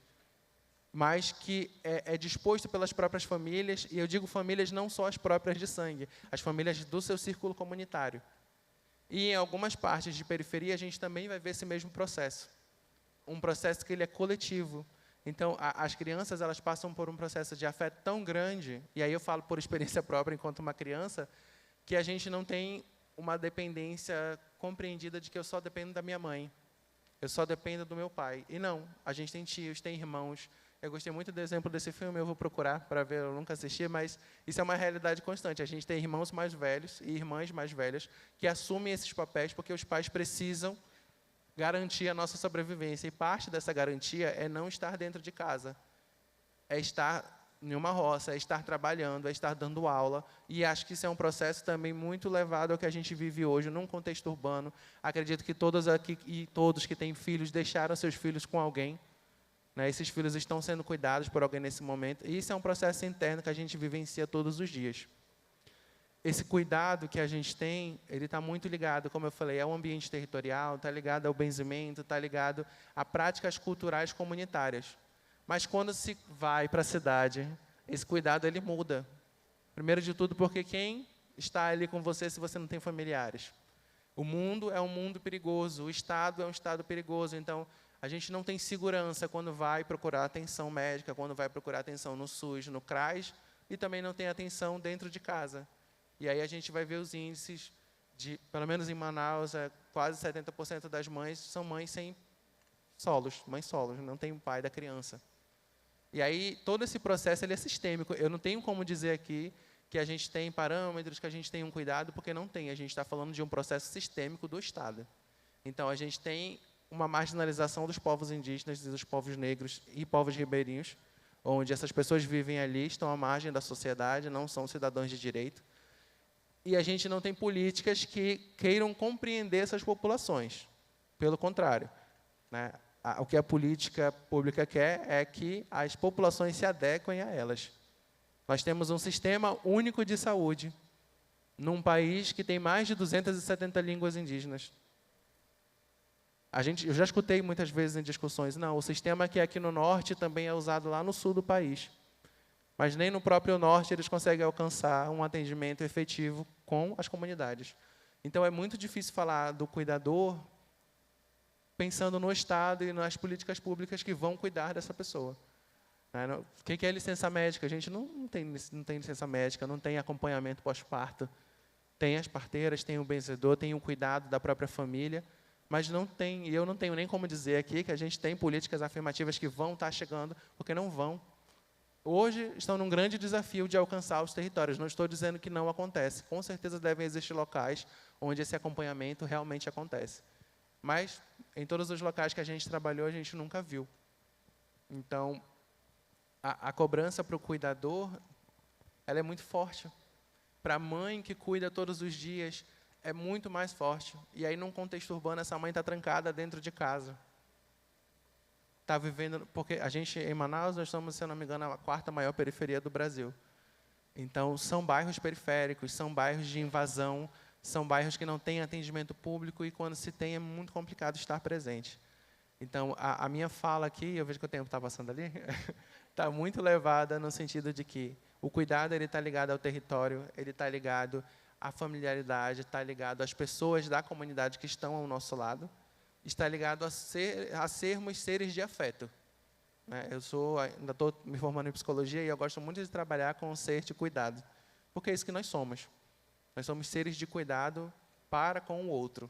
mas que é disposto pelas próprias famílias, e eu digo famílias não só as próprias de sangue, as famílias do seu círculo comunitário. E em algumas partes de periferia, a gente também vai ver esse mesmo processo. Um processo que ele é coletivo. Então, as crianças elas passam por um processo de afeto tão grande, e aí eu falo por experiência própria enquanto uma criança, que a gente não tem uma dependência compreendida de que eu só dependo da minha mãe, eu só dependo do meu pai. E não, a gente tem tios, tem irmãos. Eu gostei muito do exemplo desse filme, eu vou procurar para ver, eu nunca assisti, mas isso é uma realidade constante. A gente tem irmãos mais velhos e irmãs mais velhas que assumem esses papéis porque os pais precisam garantir a nossa sobrevivência. E parte dessa garantia é não estar dentro de casa, é estar em uma roça, é estar trabalhando, é estar dando aula. E acho que isso é um processo também muito levado ao que a gente vive hoje, num contexto urbano. Acredito que todos aqui e todos que têm filhos deixaram seus filhos com alguém. Esses filhos estão sendo cuidados por alguém nesse momento. E isso é um processo interno que a gente vivencia todos os dias. Esse cuidado que a gente tem, ele está muito ligado, como eu falei, ao ambiente territorial, está ligado ao benzimento, está ligado a práticas culturais comunitárias. Mas quando se vai para a cidade, esse cuidado ele muda. Primeiro de tudo, porque quem está ali com você se você não tem familiares? O mundo é um mundo perigoso, o Estado é um Estado perigoso. Então, a gente não tem segurança quando vai procurar atenção médica, quando vai procurar atenção no SUS, no CRAS, e também não tem atenção dentro de casa. E aí a gente vai ver os índices, pelo menos em Manaus, quase 70% das mães são mães sem solos, mães solos, não tem o pai da criança. E aí todo esse processo ele é sistêmico. Eu não tenho como dizer aqui que a gente tem parâmetros, que a gente tem um cuidado, porque não tem. A gente está falando de um processo sistêmico do Estado. Então, a gente tem uma marginalização dos povos indígenas e dos povos negros e povos ribeirinhos, onde essas pessoas vivem ali, estão à margem da sociedade, não são cidadãos de direito. E a gente não tem políticas que queiram compreender essas populações. Pelo contrário, o que a política pública quer é que as populações se adequem a elas. Nós temos um sistema único de saúde, num país que tem mais de 270 línguas indígenas. Eu já escutei muitas vezes em discussões, não, o sistema que é aqui no norte também é usado lá no sul do país. Mas nem no próprio norte eles conseguem alcançar um atendimento efetivo com as comunidades. Então, é muito difícil falar do cuidador pensando no Estado e nas políticas públicas que vão cuidar dessa pessoa. O que é licença médica? A gente não tem licença médica, não tem acompanhamento pós-parto. Tem as parteiras, tem o benzedor, tem o cuidado da própria família, mas não tem, e eu não tenho nem como dizer aqui que a gente tem políticas afirmativas que vão estar chegando, porque não vão. Hoje estão num grande desafio de alcançar os territórios. Não estou dizendo que não acontece. Com certeza devem existir locais onde esse acompanhamento realmente acontece. Mas, em todos os locais que a gente trabalhou, a gente nunca viu. Então, a cobrança para o cuidador, ela é muito forte. Para a mãe que cuida todos os dias, é muito mais forte. E aí, num contexto urbano, essa mãe está trancada dentro de casa. Está vivendo, porque a gente, em Manaus, nós somos, se eu não me engano, a 4ª maior periferia do Brasil. Então, são bairros periféricos, são bairros de invasão, são bairros que não têm atendimento público e, quando se tem, é muito complicado estar presente. Então, a minha fala aqui, eu vejo que o tempo está passando ali, está muito levada no sentido de que o cuidado está ligado ao território, ele está ligado à familiaridade, está ligado às pessoas da comunidade que estão ao nosso lado, está ligado a sermos seres de afeto. Ainda estou me formando em psicologia e eu gosto muito de trabalhar com o ser de cuidado, porque é isso que nós somos. Nós somos seres de cuidado para com o outro.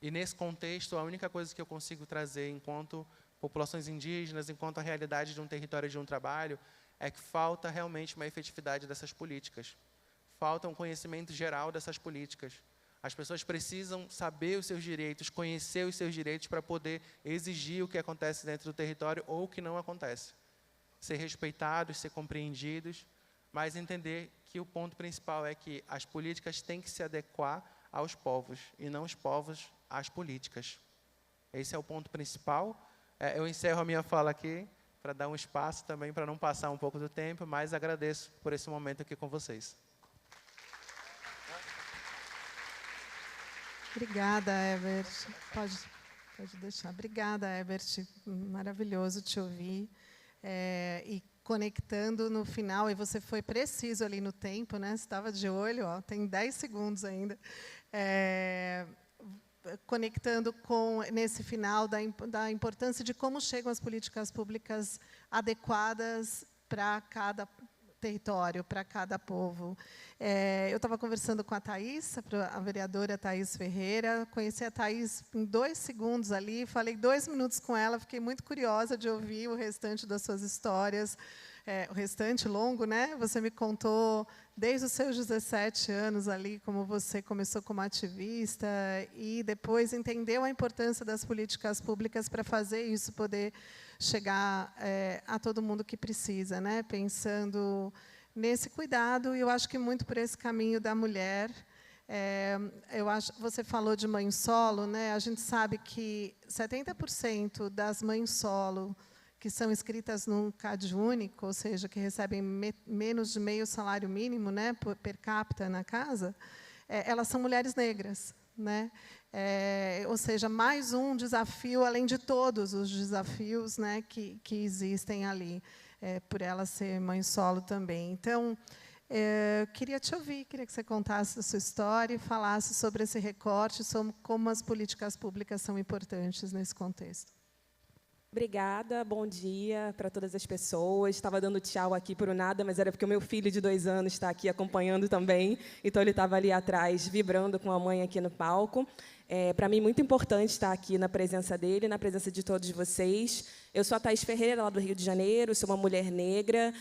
E, nesse contexto, a única coisa que eu consigo trazer enquanto populações indígenas, enquanto a realidade de um território e de um trabalho, é que falta realmente uma efetividade dessas políticas. Falta um conhecimento geral dessas políticas. As pessoas precisam saber os seus direitos, conhecer os seus direitos para poder exigir o que acontece dentro do território ou o que não acontece. Ser respeitados, ser compreendidos, mas entender que o ponto principal é que as políticas têm que se adequar aos povos e não os povos às políticas. Esse é o ponto principal. Eu encerro a minha fala aqui para dar um espaço também para não passar um pouco do tempo, mas agradeço por esse momento aqui com vocês. Obrigada, Herbert. Pode deixar. Obrigada, Herbert. Maravilhoso te ouvir. E conectando no final, e você foi preciso ali no tempo, né? Você estava de olho, ó, tem 10 segundos ainda. Conectando com, nesse final, da importância de como chegam as políticas públicas adequadas para cada território, para cada povo. Eu estava conversando com a Thaís, a vereadora Thaís Ferreira, conheci a Thaís em 2 segundos ali, falei 2 minutos com ela, fiquei muito curiosa de ouvir o restante das suas histórias, o restante longo, né? Você me contou desde os seus 17 anos ali, como você começou como ativista e depois entendeu a importância das políticas públicas para fazer isso poder chegar a todo mundo que precisa, né? Pensando nesse cuidado, e eu acho que muito por esse caminho da mulher. Você falou de mãe solo, né? A gente sabe que 70% das mães solo que são inscritas num CAD único, ou seja, que recebem menos de meio salário mínimo, né, per capita na casa, elas são mulheres negras, né? Ou seja, mais um desafio, além de todos os desafios, né, que existem ali, por ela ser mãe solo também. Então, queria te ouvir, queria que você contasse a sua história e falasse sobre esse recorte, sobre como as políticas públicas são importantes nesse contexto. Obrigada, bom dia para todas as pessoas. Estava dando tchau aqui por nada, mas era porque o meu filho de 2 anos está aqui acompanhando também, então ele estava ali atrás, vibrando com a mãe aqui no palco. Para mim, muito importante estar aqui na presença dele, na presença de todos vocês. Eu sou a Thaís Ferreira, lá do Rio de Janeiro, sou uma mulher negra,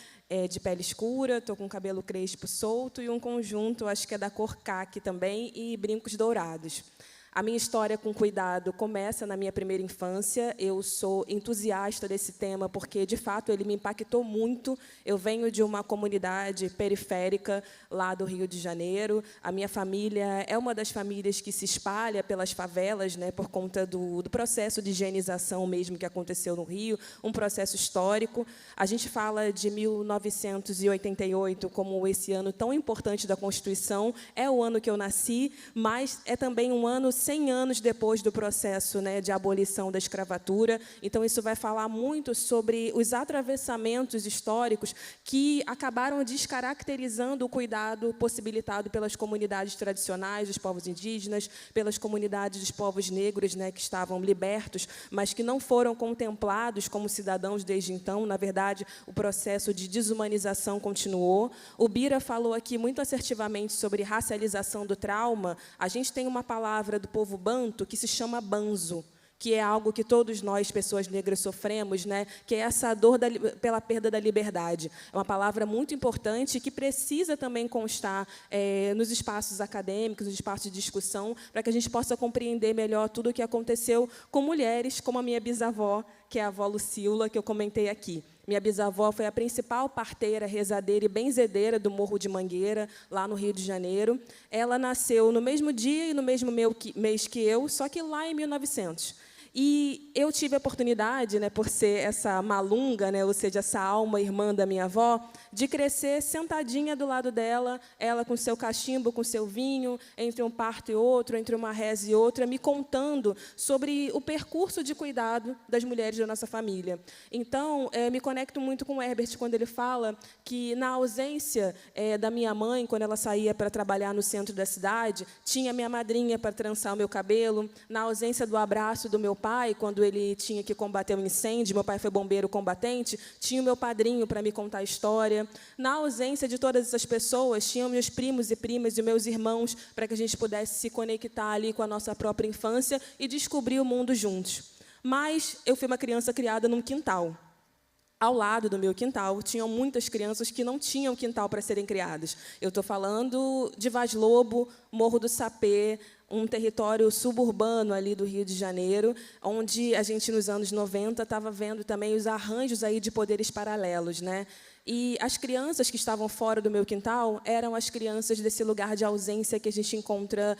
de pele escura, estou com cabelo crespo solto e um conjunto, acho que é da cor caque também, e brincos dourados. A minha história com cuidado começa na minha primeira infância. Eu sou entusiasta desse tema porque, de fato, ele me impactou muito. Eu venho de uma comunidade periférica lá do Rio de Janeiro. A minha família é uma das famílias que se espalha pelas favelas, né, por conta do processo de higienização mesmo que aconteceu no Rio, um processo histórico. A gente fala de 1988 como esse ano tão importante da Constituição. É o ano que eu nasci, mas é também um ano 100 anos depois do processo, né, de abolição da escravatura. Então, isso vai falar muito sobre os atravessamentos históricos que acabaram descaracterizando o cuidado possibilitado pelas comunidades tradicionais dos povos indígenas, pelas comunidades dos povos negros, né, que estavam libertos, mas que não foram contemplados como cidadãos desde então. Na verdade, o processo de desumanização continuou. O Bira falou aqui muito assertivamente sobre racialização do trauma. A gente tem uma palavra do povo banto que se chama banzo, que é algo que todos nós, pessoas negras, sofremos, né? Que é essa dor pela perda da liberdade. É uma palavra muito importante que precisa também constar nos espaços acadêmicos, nos espaços de discussão, para que a gente possa compreender melhor tudo o que aconteceu com mulheres, como a minha bisavó, que é a avó Lucila, que eu comentei aqui. Minha bisavó foi a principal parteira, rezadeira e benzedeira do Morro de Mangueira, lá no Rio de Janeiro. Ela nasceu no mesmo dia e no mesmo mês que eu, só que lá em 1900. E eu tive a oportunidade, né, por ser essa malunga, né, ou seja, essa alma irmã da minha avó, de crescer sentadinha do lado dela, ela com seu cachimbo, com seu vinho, entre um parto e outro, entre uma reza e outra, me contando sobre o percurso de cuidado das mulheres da nossa família. Então, me conecto muito com o Herbert quando ele fala que, na ausência da minha mãe, quando ela saía para trabalhar no centro da cidade, tinha minha madrinha para trançar o meu cabelo, na ausência do abraço do meu pai, quando ele tinha que combater um incêndio, meu pai foi bombeiro combatente, tinha o meu padrinho para me contar a história. Na ausência de todas essas pessoas, tinham meus primos e primas e meus irmãos para que a gente pudesse se conectar ali com a nossa própria infância e descobrir o mundo juntos. Mas eu fui uma criança criada num quintal. Ao lado do meu quintal, tinham muitas crianças que não tinham quintal para serem criadas. Eu estou falando de Vaz Lobo, Morro do Sapê, um território suburbano ali do Rio de Janeiro, onde a gente, nos anos 90, estava vendo também os arranjos aí de poderes paralelos, né? E as crianças que estavam fora do meu quintal eram as crianças desse lugar de ausência que a gente encontra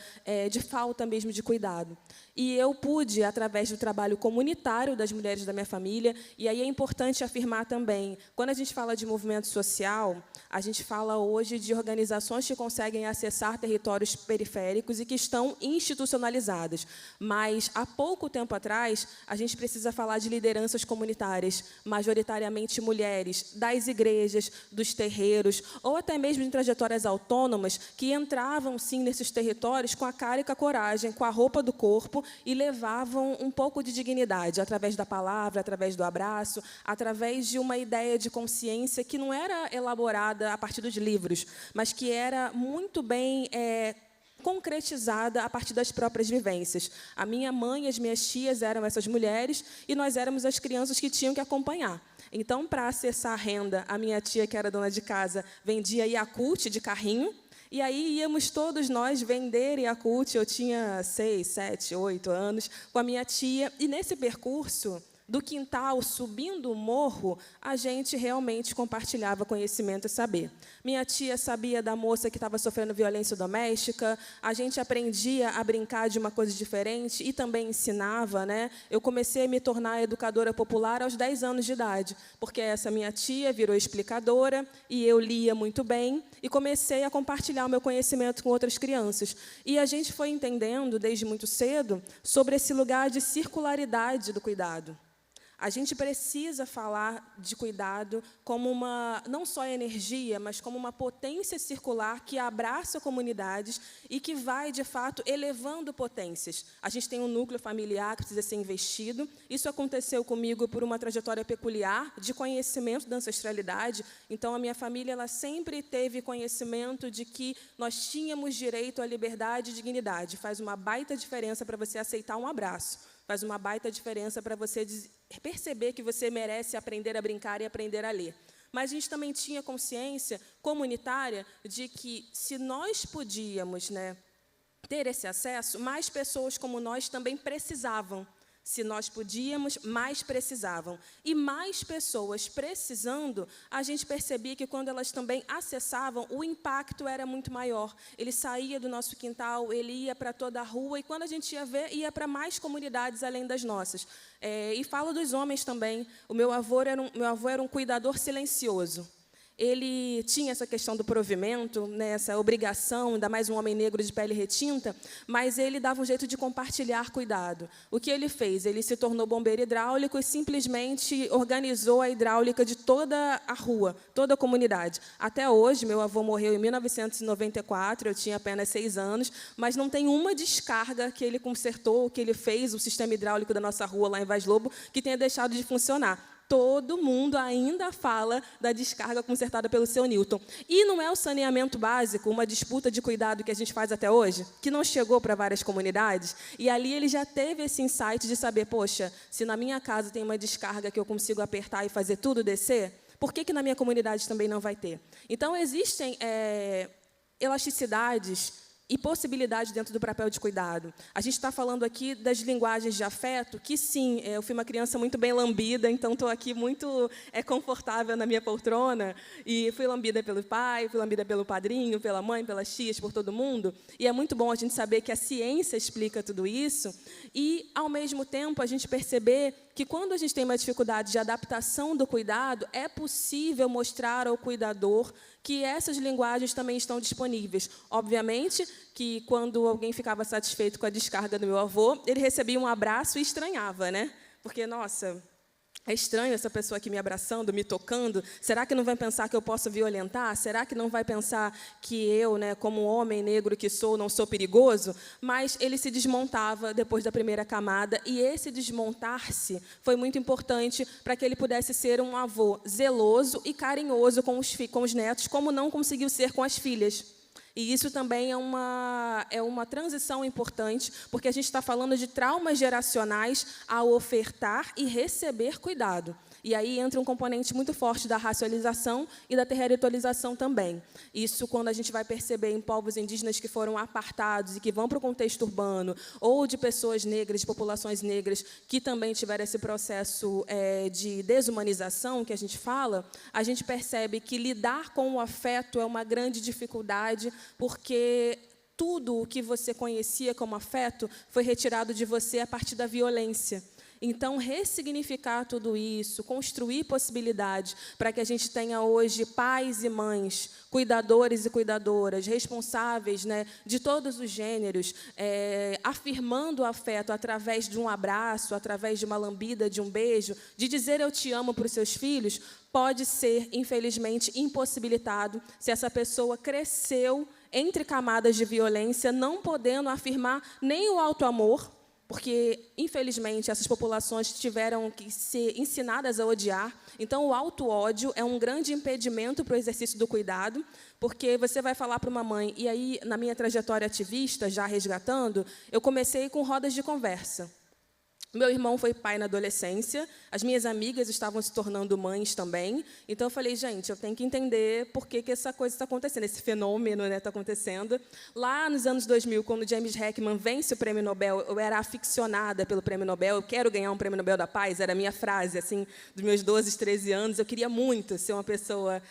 de falta mesmo de cuidado. e eu pude, através do trabalho comunitário das mulheres da minha família, e aí é importante afirmar também, quando a gente fala de movimento social, a gente fala hoje de organizações que conseguem acessar territórios periféricos e que estão institucionalizadas. Mas, há pouco tempo atrás, a gente precisa falar de lideranças comunitárias, majoritariamente mulheres, das igrejas, dos terreiros, ou até mesmo de trajetórias autônomas, que entravam, sim, nesses territórios com a cara e com a coragem, com a roupa do corpo, e levavam um pouco de dignidade, através da palavra, através do abraço, através de uma ideia de consciência que não era elaborada a partir dos livros, mas que era muito bem concretizada a partir das próprias vivências. A minha mãe e as minhas tias eram essas mulheres, e nós éramos as crianças que tinham que acompanhar. Então, para acessar a renda, a minha tia, que era dona de casa, vendia Yakult de carrinho, e aí íamos todos nós vender Yakult. Eu tinha 6, 7, 8 anos, com a minha tia, e nesse percurso do quintal, subindo o morro, a gente realmente compartilhava conhecimento e saber. Minha tia sabia da moça que estava sofrendo violência doméstica, a gente aprendia a brincar de uma coisa diferente e também ensinava, né? Eu comecei a me tornar educadora popular aos 10 anos de idade, porque essa minha tia virou explicadora e eu lia muito bem e comecei a compartilhar o meu conhecimento com outras crianças. E a gente foi entendendo, desde muito cedo, sobre esse lugar de circularidade do cuidado. A gente precisa falar de cuidado como uma, não só energia, mas como uma potência circular que abraça comunidades e que vai, de fato, elevando potências. A gente tem um núcleo familiar que precisa ser investido. Isso aconteceu comigo por uma trajetória peculiar de conhecimento da ancestralidade. Então, a minha família ela sempre teve conhecimento de que nós tínhamos direito à liberdade e dignidade. Faz uma baita diferença para você aceitar um abraço. Faz uma baita diferença para você perceber que você merece aprender a brincar e aprender a ler. Mas a gente também tinha consciência comunitária de que, se nós podíamos, né, ter esse acesso, mais pessoas como nós também precisavam. Se nós podíamos, mais precisavam. E mais pessoas precisando, a gente percebia que, quando elas também acessavam, o impacto era muito maior. Ele saía do nosso quintal, ele ia para toda a rua, e, quando a gente ia ver, ia para mais comunidades além das nossas. E falo dos homens também. O meu avô era um cuidador silencioso. Ele tinha essa questão do provimento, né, essa obrigação, ainda mais um homem negro de pele retinta, mas ele dava um jeito de compartilhar cuidado. O que ele fez? Ele se tornou bombeiro hidráulico e simplesmente organizou a hidráulica de toda a rua, toda a comunidade. Até hoje, meu avô morreu em 1994, eu tinha apenas 6 anos, mas não tem uma descarga que ele consertou, que ele fez, o sistema hidráulico da nossa rua lá em Vaz Lobo, que tenha deixado de funcionar. Todo mundo ainda fala da descarga consertada pelo seu Newton. E não é o saneamento básico, uma disputa de cuidado que a gente faz até hoje, que não chegou para várias comunidades? E ali ele já teve esse insight de saber, poxa, se na minha casa tem uma descarga que eu consigo apertar e fazer tudo descer, por que na minha comunidade também não vai ter? Então, existem elasticidades e possibilidade dentro do papel de cuidado. A gente está falando aqui das linguagens de afeto, que, sim, eu fui uma criança muito bem lambida, então estou aqui muito confortável na minha poltrona, e fui lambida pelo pai, fui lambida pelo padrinho, pela mãe, pelas tias, por todo mundo, e é muito bom a gente saber que a ciência explica tudo isso, e, ao mesmo tempo, a gente perceber que, quando a gente tem uma dificuldade de adaptação do cuidado, é possível mostrar ao cuidador que essas linguagens também estão disponíveis. Obviamente que, quando alguém ficava satisfeito com a descarga do meu avô, ele recebia um abraço e estranhava, né? Porque, nossa, é estranho essa pessoa aqui me abraçando, me tocando. Será que não vai pensar que eu posso violentar? Será que não vai pensar que eu, né, como homem negro que sou, não sou perigoso? Mas ele se desmontava depois da primeira camada, e esse desmontar-se foi muito importante para que ele pudesse ser um avô zeloso e carinhoso com os netos, como não conseguiu ser com as filhas. E isso também é uma transição importante, porque a gente está falando de traumas geracionais ao ofertar e receber cuidado. E aí entra um componente muito forte da racialização e da territorialização também. Isso, quando a gente vai perceber em povos indígenas que foram apartados e que vão para o contexto urbano, ou de pessoas negras, de populações negras, que também tiveram esse processo de desumanização, que a gente percebe que lidar com o afeto é uma grande dificuldade, porque tudo o que você conhecia como afeto foi retirado de você a partir da violência. Então, ressignificar tudo isso, construir possibilidades para que a gente tenha hoje pais e mães, cuidadores e cuidadoras, responsáveis, né, de todos os gêneros, afirmando o afeto através de um abraço, através de uma lambida, de um beijo, de dizer eu te amo para os seus filhos, pode ser, infelizmente, impossibilitado se essa pessoa cresceu entre camadas de violência, não podendo afirmar nem o auto-amor, porque, infelizmente, essas populações tiveram que ser ensinadas a odiar. Então, o auto-ódio é um grande impedimento para o exercício do cuidado, porque você vai falar para uma mãe, e aí, na minha trajetória ativista, já resgatando, eu comecei com rodas de conversa. Meu irmão foi pai na adolescência, as minhas amigas estavam se tornando mães também, então eu falei, gente, eu tenho que entender por que essa coisa está acontecendo, esse fenômeno está acontecendo. Lá nos anos 2000, quando James Heckman vence o Prêmio Nobel, eu era aficionada pelo Prêmio Nobel, eu quero ganhar um Prêmio Nobel da Paz, era a minha frase, assim, dos meus 12, 13 anos, eu queria muito ser uma pessoa,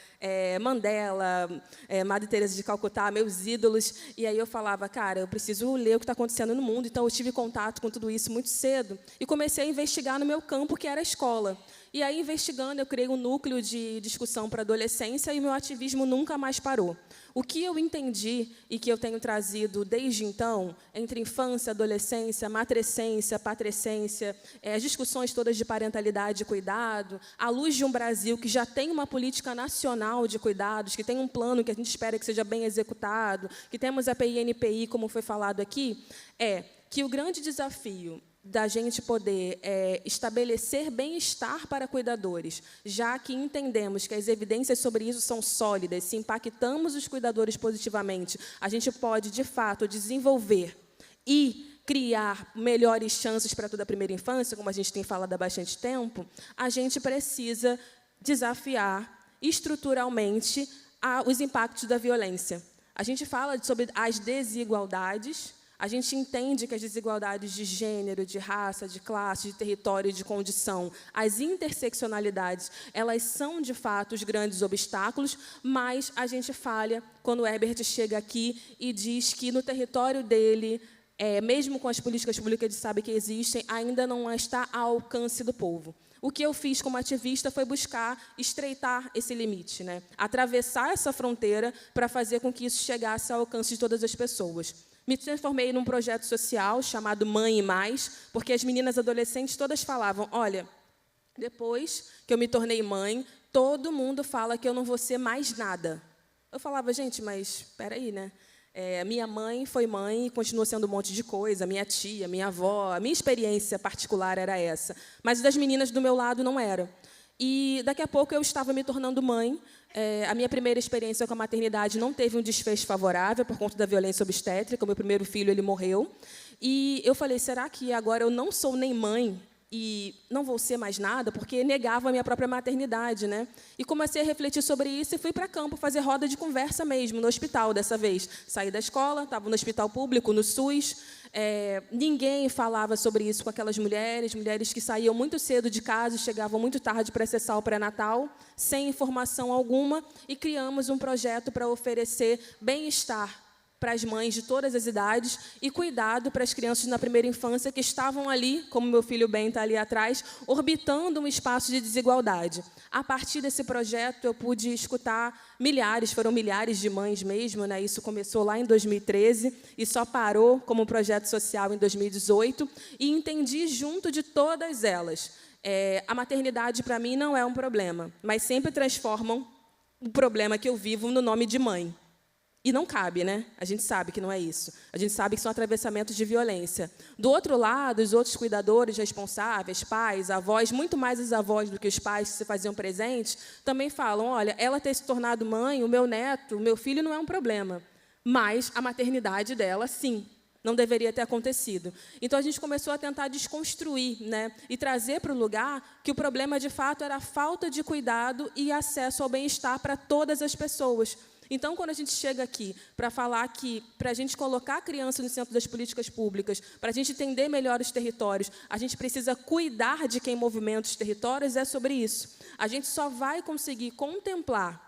Mandela, Madre Teresa de Calcutá, meus ídolos, e aí eu falava, cara, eu preciso ler o que está acontecendo no mundo, então eu tive contato com tudo isso muito cedo, e comecei a investigar no meu campo, que era a escola. E aí, investigando, eu criei um núcleo de discussão para a adolescência e meu ativismo nunca mais parou. O que eu entendi e que eu tenho trazido desde então, entre infância, adolescência, matrescência, patrescência, as discussões todas de parentalidade e cuidado, à luz de um Brasil que já tem uma política nacional de cuidados, que tem um plano que a gente espera que seja bem executado, que temos a PINPI, como foi falado aqui, é que o grande desafio da gente poder estabelecer bem-estar para cuidadores, já que entendemos que as evidências sobre isso são sólidas, se impactamos os cuidadores positivamente, a gente pode, de fato, desenvolver e criar melhores chances para toda a primeira infância, como a gente tem falado há bastante tempo, a gente precisa desafiar estruturalmente os impactos da violência. A gente fala sobre as desigualdades. A gente entende que as desigualdades de gênero, de raça, de classe, de território e de condição, as interseccionalidades, elas são, de fato, os grandes obstáculos, mas a gente falha quando o Herbert chega aqui e diz que no território dele, mesmo com as políticas públicas que ele sabe que existem, ainda não está ao alcance do povo. O que eu fiz como ativista foi buscar estreitar esse limite, né? Atravessar essa fronteira para fazer com que isso chegasse ao alcance de todas as pessoas. Me transformei num projeto social chamado Mãe e Mais, porque as meninas adolescentes todas falavam, olha, depois que eu me tornei mãe, todo mundo fala que eu não vou ser mais nada. Eu falava, gente, mas espera aí, né? Minha mãe foi mãe e continuou sendo um monte de coisa, minha tia, minha avó, a minha experiência particular era essa, mas das meninas do meu lado não era. E daqui a pouco eu estava me tornando mãe. A minha primeira experiência com a maternidade não teve um desfecho favorável por conta da violência obstétrica. O meu primeiro filho ele morreu. E eu falei, será que agora eu não sou nem mãe e não vou ser mais nada? Porque negava a minha própria maternidade, né? E comecei a refletir sobre isso e fui para campo fazer roda de conversa mesmo, no hospital dessa vez. Saí da escola, estava no hospital público, no SUS. Ninguém falava sobre isso com aquelas mulheres que saíam muito cedo de casa e chegavam muito tarde para acessar o pré-natal, sem informação alguma, e criamos um projeto para oferecer bem-estar para as mães de todas as idades e cuidado para as crianças na primeira infância que estavam ali, como meu filho Ben está ali atrás, orbitando um espaço de desigualdade. A partir desse projeto, eu pude escutar foram milhares de mães mesmo, né? Isso começou lá em 2013 e só parou como projeto social em 2018, e entendi junto de todas elas. A maternidade, para mim, não é um problema, mas sempre transformam o problema que eu vivo no nome de mãe. E não cabe, né? A gente sabe que não é isso. A gente sabe que são atravessamentos de violência. Do outro lado, os outros cuidadores responsáveis, pais, avós, muito mais os avós do que os pais que se faziam presentes, também falam, olha, ela ter se tornado mãe, o meu neto, o meu filho não é um problema. Mas a maternidade dela, sim, não deveria ter acontecido. Então, a gente começou a tentar desconstruir, né? E trazer para o lugar que o problema, de fato, era a falta de cuidado e acesso ao bem-estar para todas as pessoas. Então, quando a gente chega aqui para falar que, para a gente colocar a criança no centro das políticas públicas, para a gente entender melhor os territórios, a gente precisa cuidar de quem movimenta os territórios, é sobre isso. A gente só vai conseguir contemplar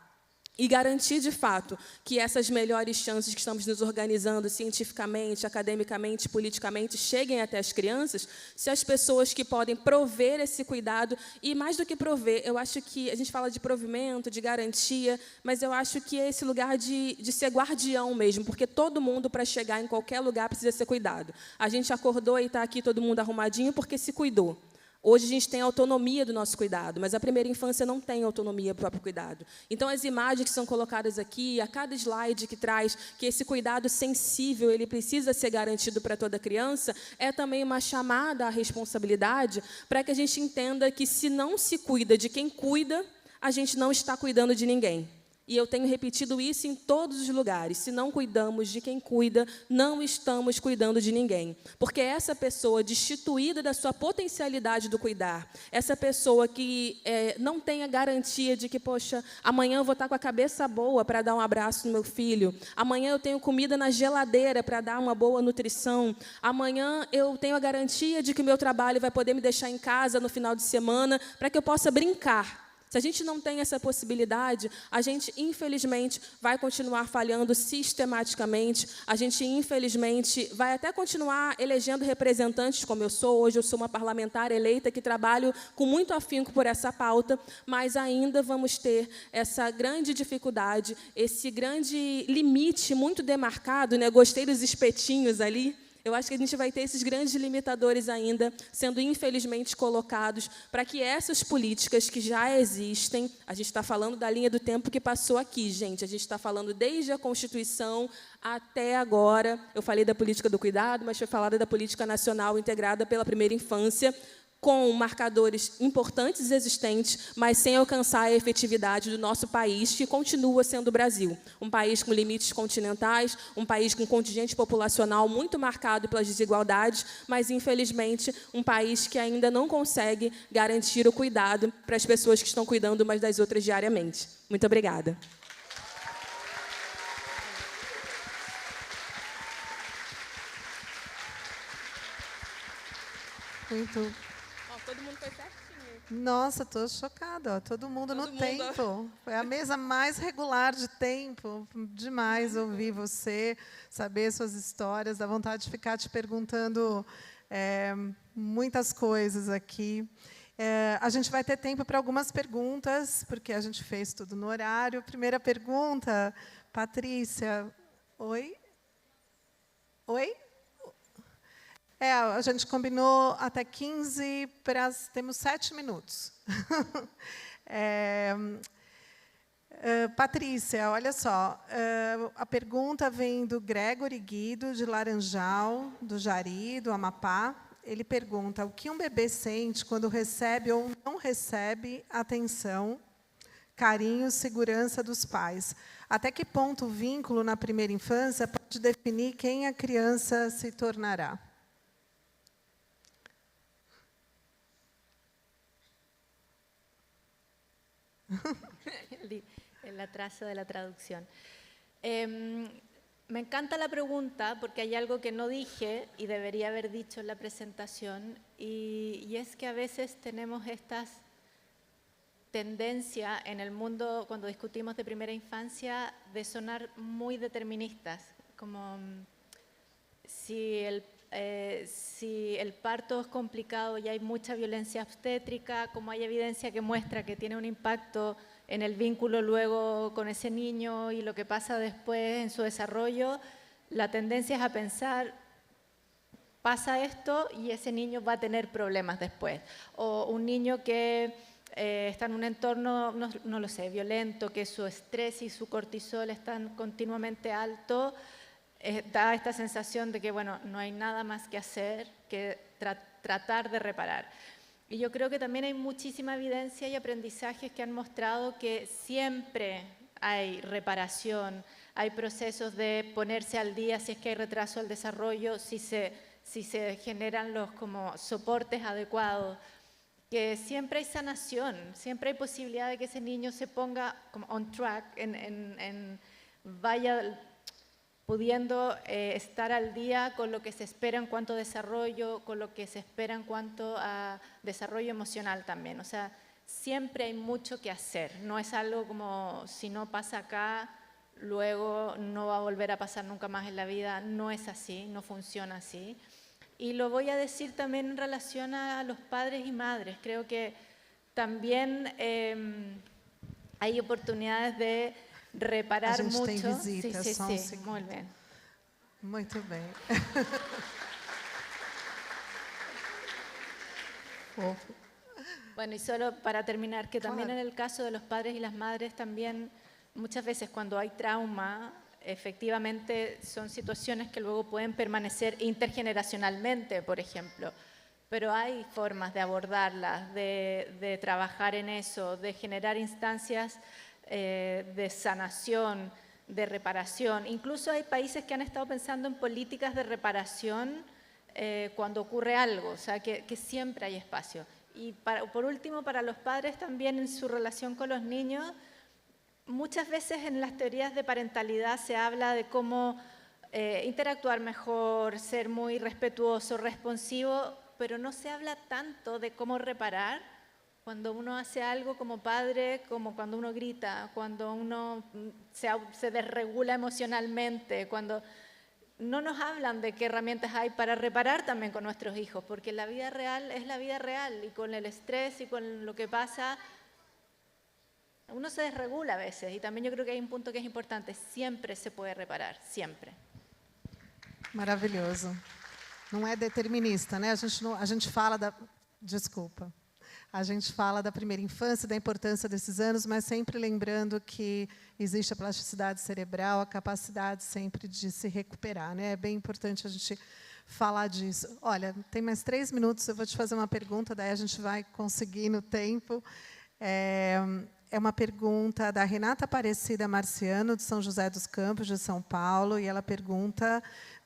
e garantir, de fato, que essas melhores chances que estamos nos organizando cientificamente, academicamente, politicamente, cheguem até as crianças, se as pessoas que podem prover esse cuidado, e mais do que prover, eu acho que a gente fala de provimento, de garantia, mas eu acho que é esse lugar de ser guardião mesmo, porque todo mundo, para chegar em qualquer lugar, precisa ser cuidado. A gente acordou e está aqui todo mundo arrumadinho porque se cuidou. Hoje a gente tem autonomia do nosso cuidado, mas a primeira infância não tem autonomia do próprio cuidado. Então, as imagens que são colocadas aqui, a cada slide que traz que esse cuidado sensível ele precisa ser garantido para toda criança, é também uma chamada à responsabilidade para que a gente entenda que, se não se cuida de quem cuida, a gente não está cuidando de ninguém. E eu tenho repetido isso em todos os lugares. Se não cuidamos de quem cuida, não estamos cuidando de ninguém. Porque essa pessoa destituída da sua potencialidade do cuidar, essa pessoa que não tem a garantia de que, poxa, amanhã eu vou estar com a cabeça boa para dar um abraço no meu filho, amanhã eu tenho comida na geladeira para dar uma boa nutrição, amanhã eu tenho a garantia de que o meu trabalho vai poder me deixar em casa no final de semana para que eu possa brincar. Se a gente não tem essa possibilidade, a gente, infelizmente, vai continuar falhando sistematicamente, a gente, infelizmente, vai até continuar elegendo representantes, como eu sou hoje, eu sou uma parlamentar eleita que trabalho com muito afinco por essa pauta, mas ainda vamos ter essa grande dificuldade, esse grande limite muito demarcado, né? Gostei dos espetinhos ali. Eu acho que a gente vai ter esses grandes limitadores ainda sendo, infelizmente, colocados para que essas políticas que já existem, a gente está falando da linha do tempo que passou aqui, gente, a gente está falando desde a Constituição até agora, eu falei da política do cuidado, mas foi falada da política nacional integrada pela primeira infância, com marcadores importantes existentes, mas sem alcançar a efetividade do nosso país, que continua sendo o Brasil. Um país com limites continentais, um país com contingente populacional muito marcado pelas desigualdades, mas, infelizmente, um país que ainda não consegue garantir o cuidado para as pessoas que estão cuidando umas das outras diariamente. Muito obrigada. Muito. Todo mundo foi certinho. Nossa, estou chocada. Ó. Todo mundo no tempo. Foi a mesa mais regular de tempo. Demais ouvir você, saber suas histórias. Dá vontade de ficar te perguntando muitas coisas aqui. A gente vai ter tempo para algumas perguntas, porque a gente fez tudo no horário. Primeira pergunta, Patrícia. Oi? Oi? A gente combinou até 15, temos 7 minutos. Patrícia, olha só, a pergunta vem do Gregory Guido, de Laranjal, do Jari, do Amapá. Ele pergunta: o que um bebê sente quando recebe ou não recebe atenção, carinho, segurança dos pais? Até que ponto o vínculo na primeira infância pode definir quem a criança se tornará? El atraso de la traducción. Me encanta la pregunta porque hay algo que no dije y debería haber dicho en la presentación, y es que a veces tenemos esta tendencia en el mundo, cuando discutimos de primera infancia, de sonar muy deterministas, como si el parto es complicado y hay mucha violencia obstétrica, como hay evidencia que muestra que tiene un impacto en el vínculo luego con ese niño y lo que pasa después en su desarrollo, la tendencia es a pensar, pasa esto y ese niño va a tener problemas después. O un niño que está en un entorno, no lo sé, violento, que su estrés y su cortisol están continuamente altos, da esta sensación de que, bueno, no hay nada más que hacer que tratar de reparar. Y yo creo que también hay muchísima evidencia y aprendizajes que han mostrado que siempre hay reparación, hay procesos de ponerse al día si es que hay retraso al desarrollo, si se generan los como soportes adecuados, que siempre hay sanación, siempre hay posibilidad de que ese niño se ponga como on track, vaya pudiendo estar al día con lo que se espera en cuanto a desarrollo, con lo que se espera en cuanto a desarrollo emocional también. O sea, siempre hay mucho que hacer. No es algo como si no pasa acá, luego no va a volver a pasar nunca más en la vida. No es así, no funciona así. Y lo voy a decir también en relación a los padres y madres. Creo que también hay oportunidades de reparar A gente mucho. tem visita, sí, só sí, segundo. muy bien. Muito bem. Fofo. Bueno, y solo para terminar, que también Claro. en el caso de los padres y las madres, también muchas veces cuando hay trauma, efectivamente son situaciones que luego pueden permanecer intergeneracionalmente, por ejemplo. Pero hay formas de abordarlas, de trabajar en eso, de generar instancias de sanación, de reparación. Incluso hay países que han estado pensando en políticas de reparación cuando ocurre algo, o sea, que siempre hay espacio. Y por último, para los padres también en su relación con los niños, muchas veces en las teorías de parentalidad se habla de cómo interactuar mejor, ser muy respetuoso, responsivo, pero no se habla tanto de cómo reparar cuando uno hace algo como padre, como cuando uno grita, cuando uno se desregula emocionalmente, cuando no nos hablan de qué herramientas hay para reparar también con nuestros hijos, porque la vida real es la vida real y con el estrés y con lo que pasa, uno se desregula a veces. Y también yo creo que hay un punto que es importante, siempre se puede reparar, siempre. Maravilhoso. Não é determinista, né? A gente fala da... Desculpa. A gente fala da primeira infância, da importância desses anos, mas sempre lembrando que existe a plasticidade cerebral, a capacidade sempre de se recuperar, né? É bem importante a gente falar disso. Olha, tem mais 3 minutos, eu vou te fazer uma pergunta, daí a gente vai conseguir no tempo. É uma pergunta da Renata Aparecida Marciano, de São José dos Campos, de São Paulo, e ela pergunta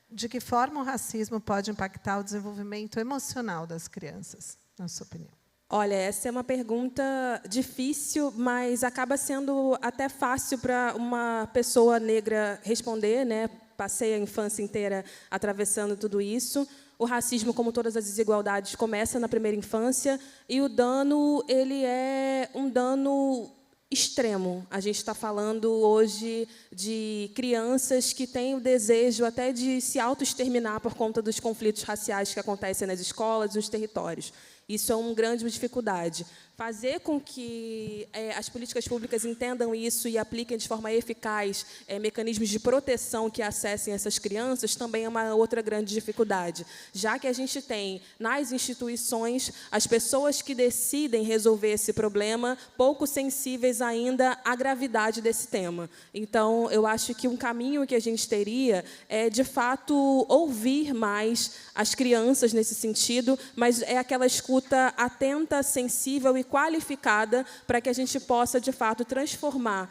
de que forma o racismo pode impactar o desenvolvimento emocional das crianças, na sua opinião. Olha, essa é uma pergunta difícil, mas acaba sendo até fácil para uma pessoa negra responder, né? Passei a infância inteira atravessando tudo isso. O racismo, como todas as desigualdades, começa na primeira infância e o dano, ele é um dano extremo. A gente está falando hoje de crianças que têm o desejo até de se autoexterminar por conta dos conflitos raciais que acontecem nas escolas e nos territórios. Isso é uma grande dificuldade. Fazer com que as políticas públicas entendam isso e apliquem de forma eficaz mecanismos de proteção que acessem essas crianças também é uma outra grande dificuldade, já que a gente tem nas instituições as pessoas que decidem resolver esse problema pouco sensíveis ainda à gravidade desse tema. Então, eu acho que um caminho que a gente teria é, de fato, ouvir mais as crianças nesse sentido, mas é aquela escuta atenta, sensível e qualificada para que a gente possa, de fato, transformar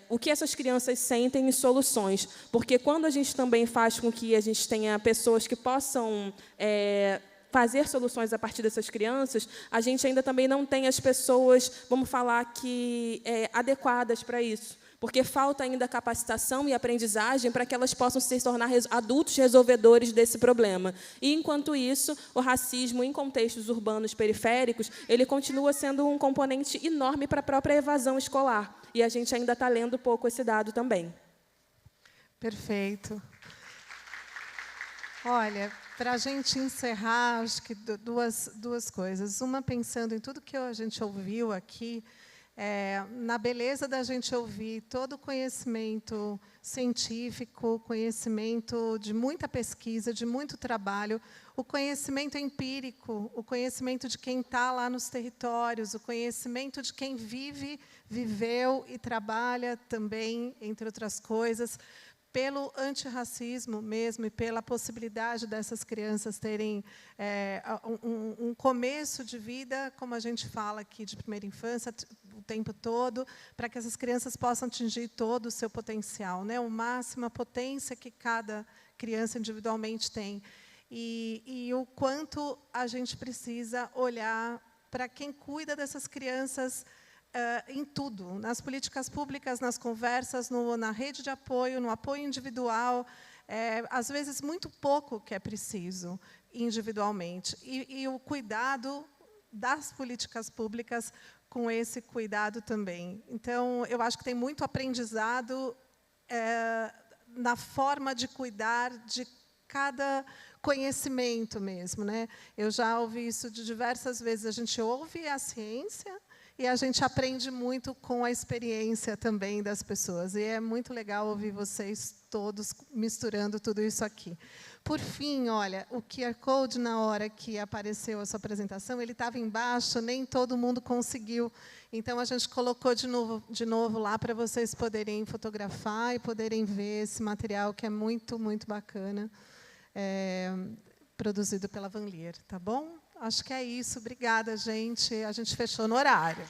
o que essas crianças sentem em soluções. Porque quando a gente também faz com que a gente tenha pessoas que possam fazer soluções a partir dessas crianças, a gente ainda também não tem as pessoas, vamos falar, que adequadas para isso. Porque falta ainda capacitação e aprendizagem para que elas possam se tornar adultos resolvedores desse problema. E, enquanto isso, o racismo em contextos urbanos periféricos, ele continua sendo um componente enorme para a própria evasão escolar. E a gente ainda está lendo pouco esse dado também. Perfeito. Olha, para a gente encerrar, acho que duas coisas. Uma, pensando em tudo que a gente ouviu aqui, na beleza da gente ouvir todo o conhecimento científico, conhecimento de muita pesquisa, de muito trabalho, o conhecimento empírico, o conhecimento de quem está lá nos territórios, o conhecimento de quem viveu e trabalha também, entre outras coisas, pelo antirracismo mesmo e pela possibilidade dessas crianças terem um começo de vida, como a gente fala aqui, de primeira infância, o tempo todo, para que essas crianças possam atingir todo o seu potencial, né? O máximo, a potência que cada criança individualmente tem. E o quanto a gente precisa olhar para quem cuida dessas crianças em tudo, nas políticas públicas, nas conversas, na rede de apoio, no apoio individual, às vezes muito pouco que é preciso individualmente. E o cuidado das políticas públicas com esse cuidado também. Então, eu acho que tem muito aprendizado na forma de cuidar de cada conhecimento mesmo, né? Eu já ouvi isso de diversas vezes. A gente ouve a ciência e a gente aprende muito com a experiência também das pessoas. E é muito legal ouvir vocês todos misturando tudo isso aqui. Por fim, olha, o QR Code, na hora que apareceu a sua apresentação, ele estava embaixo, nem todo mundo conseguiu. Então, a gente colocou de novo lá para vocês poderem fotografar e poderem ver esse material, que é muito, muito bacana, produzido pela Van Leer, tá bom? Acho que é isso. Obrigada, gente. A gente fechou no horário.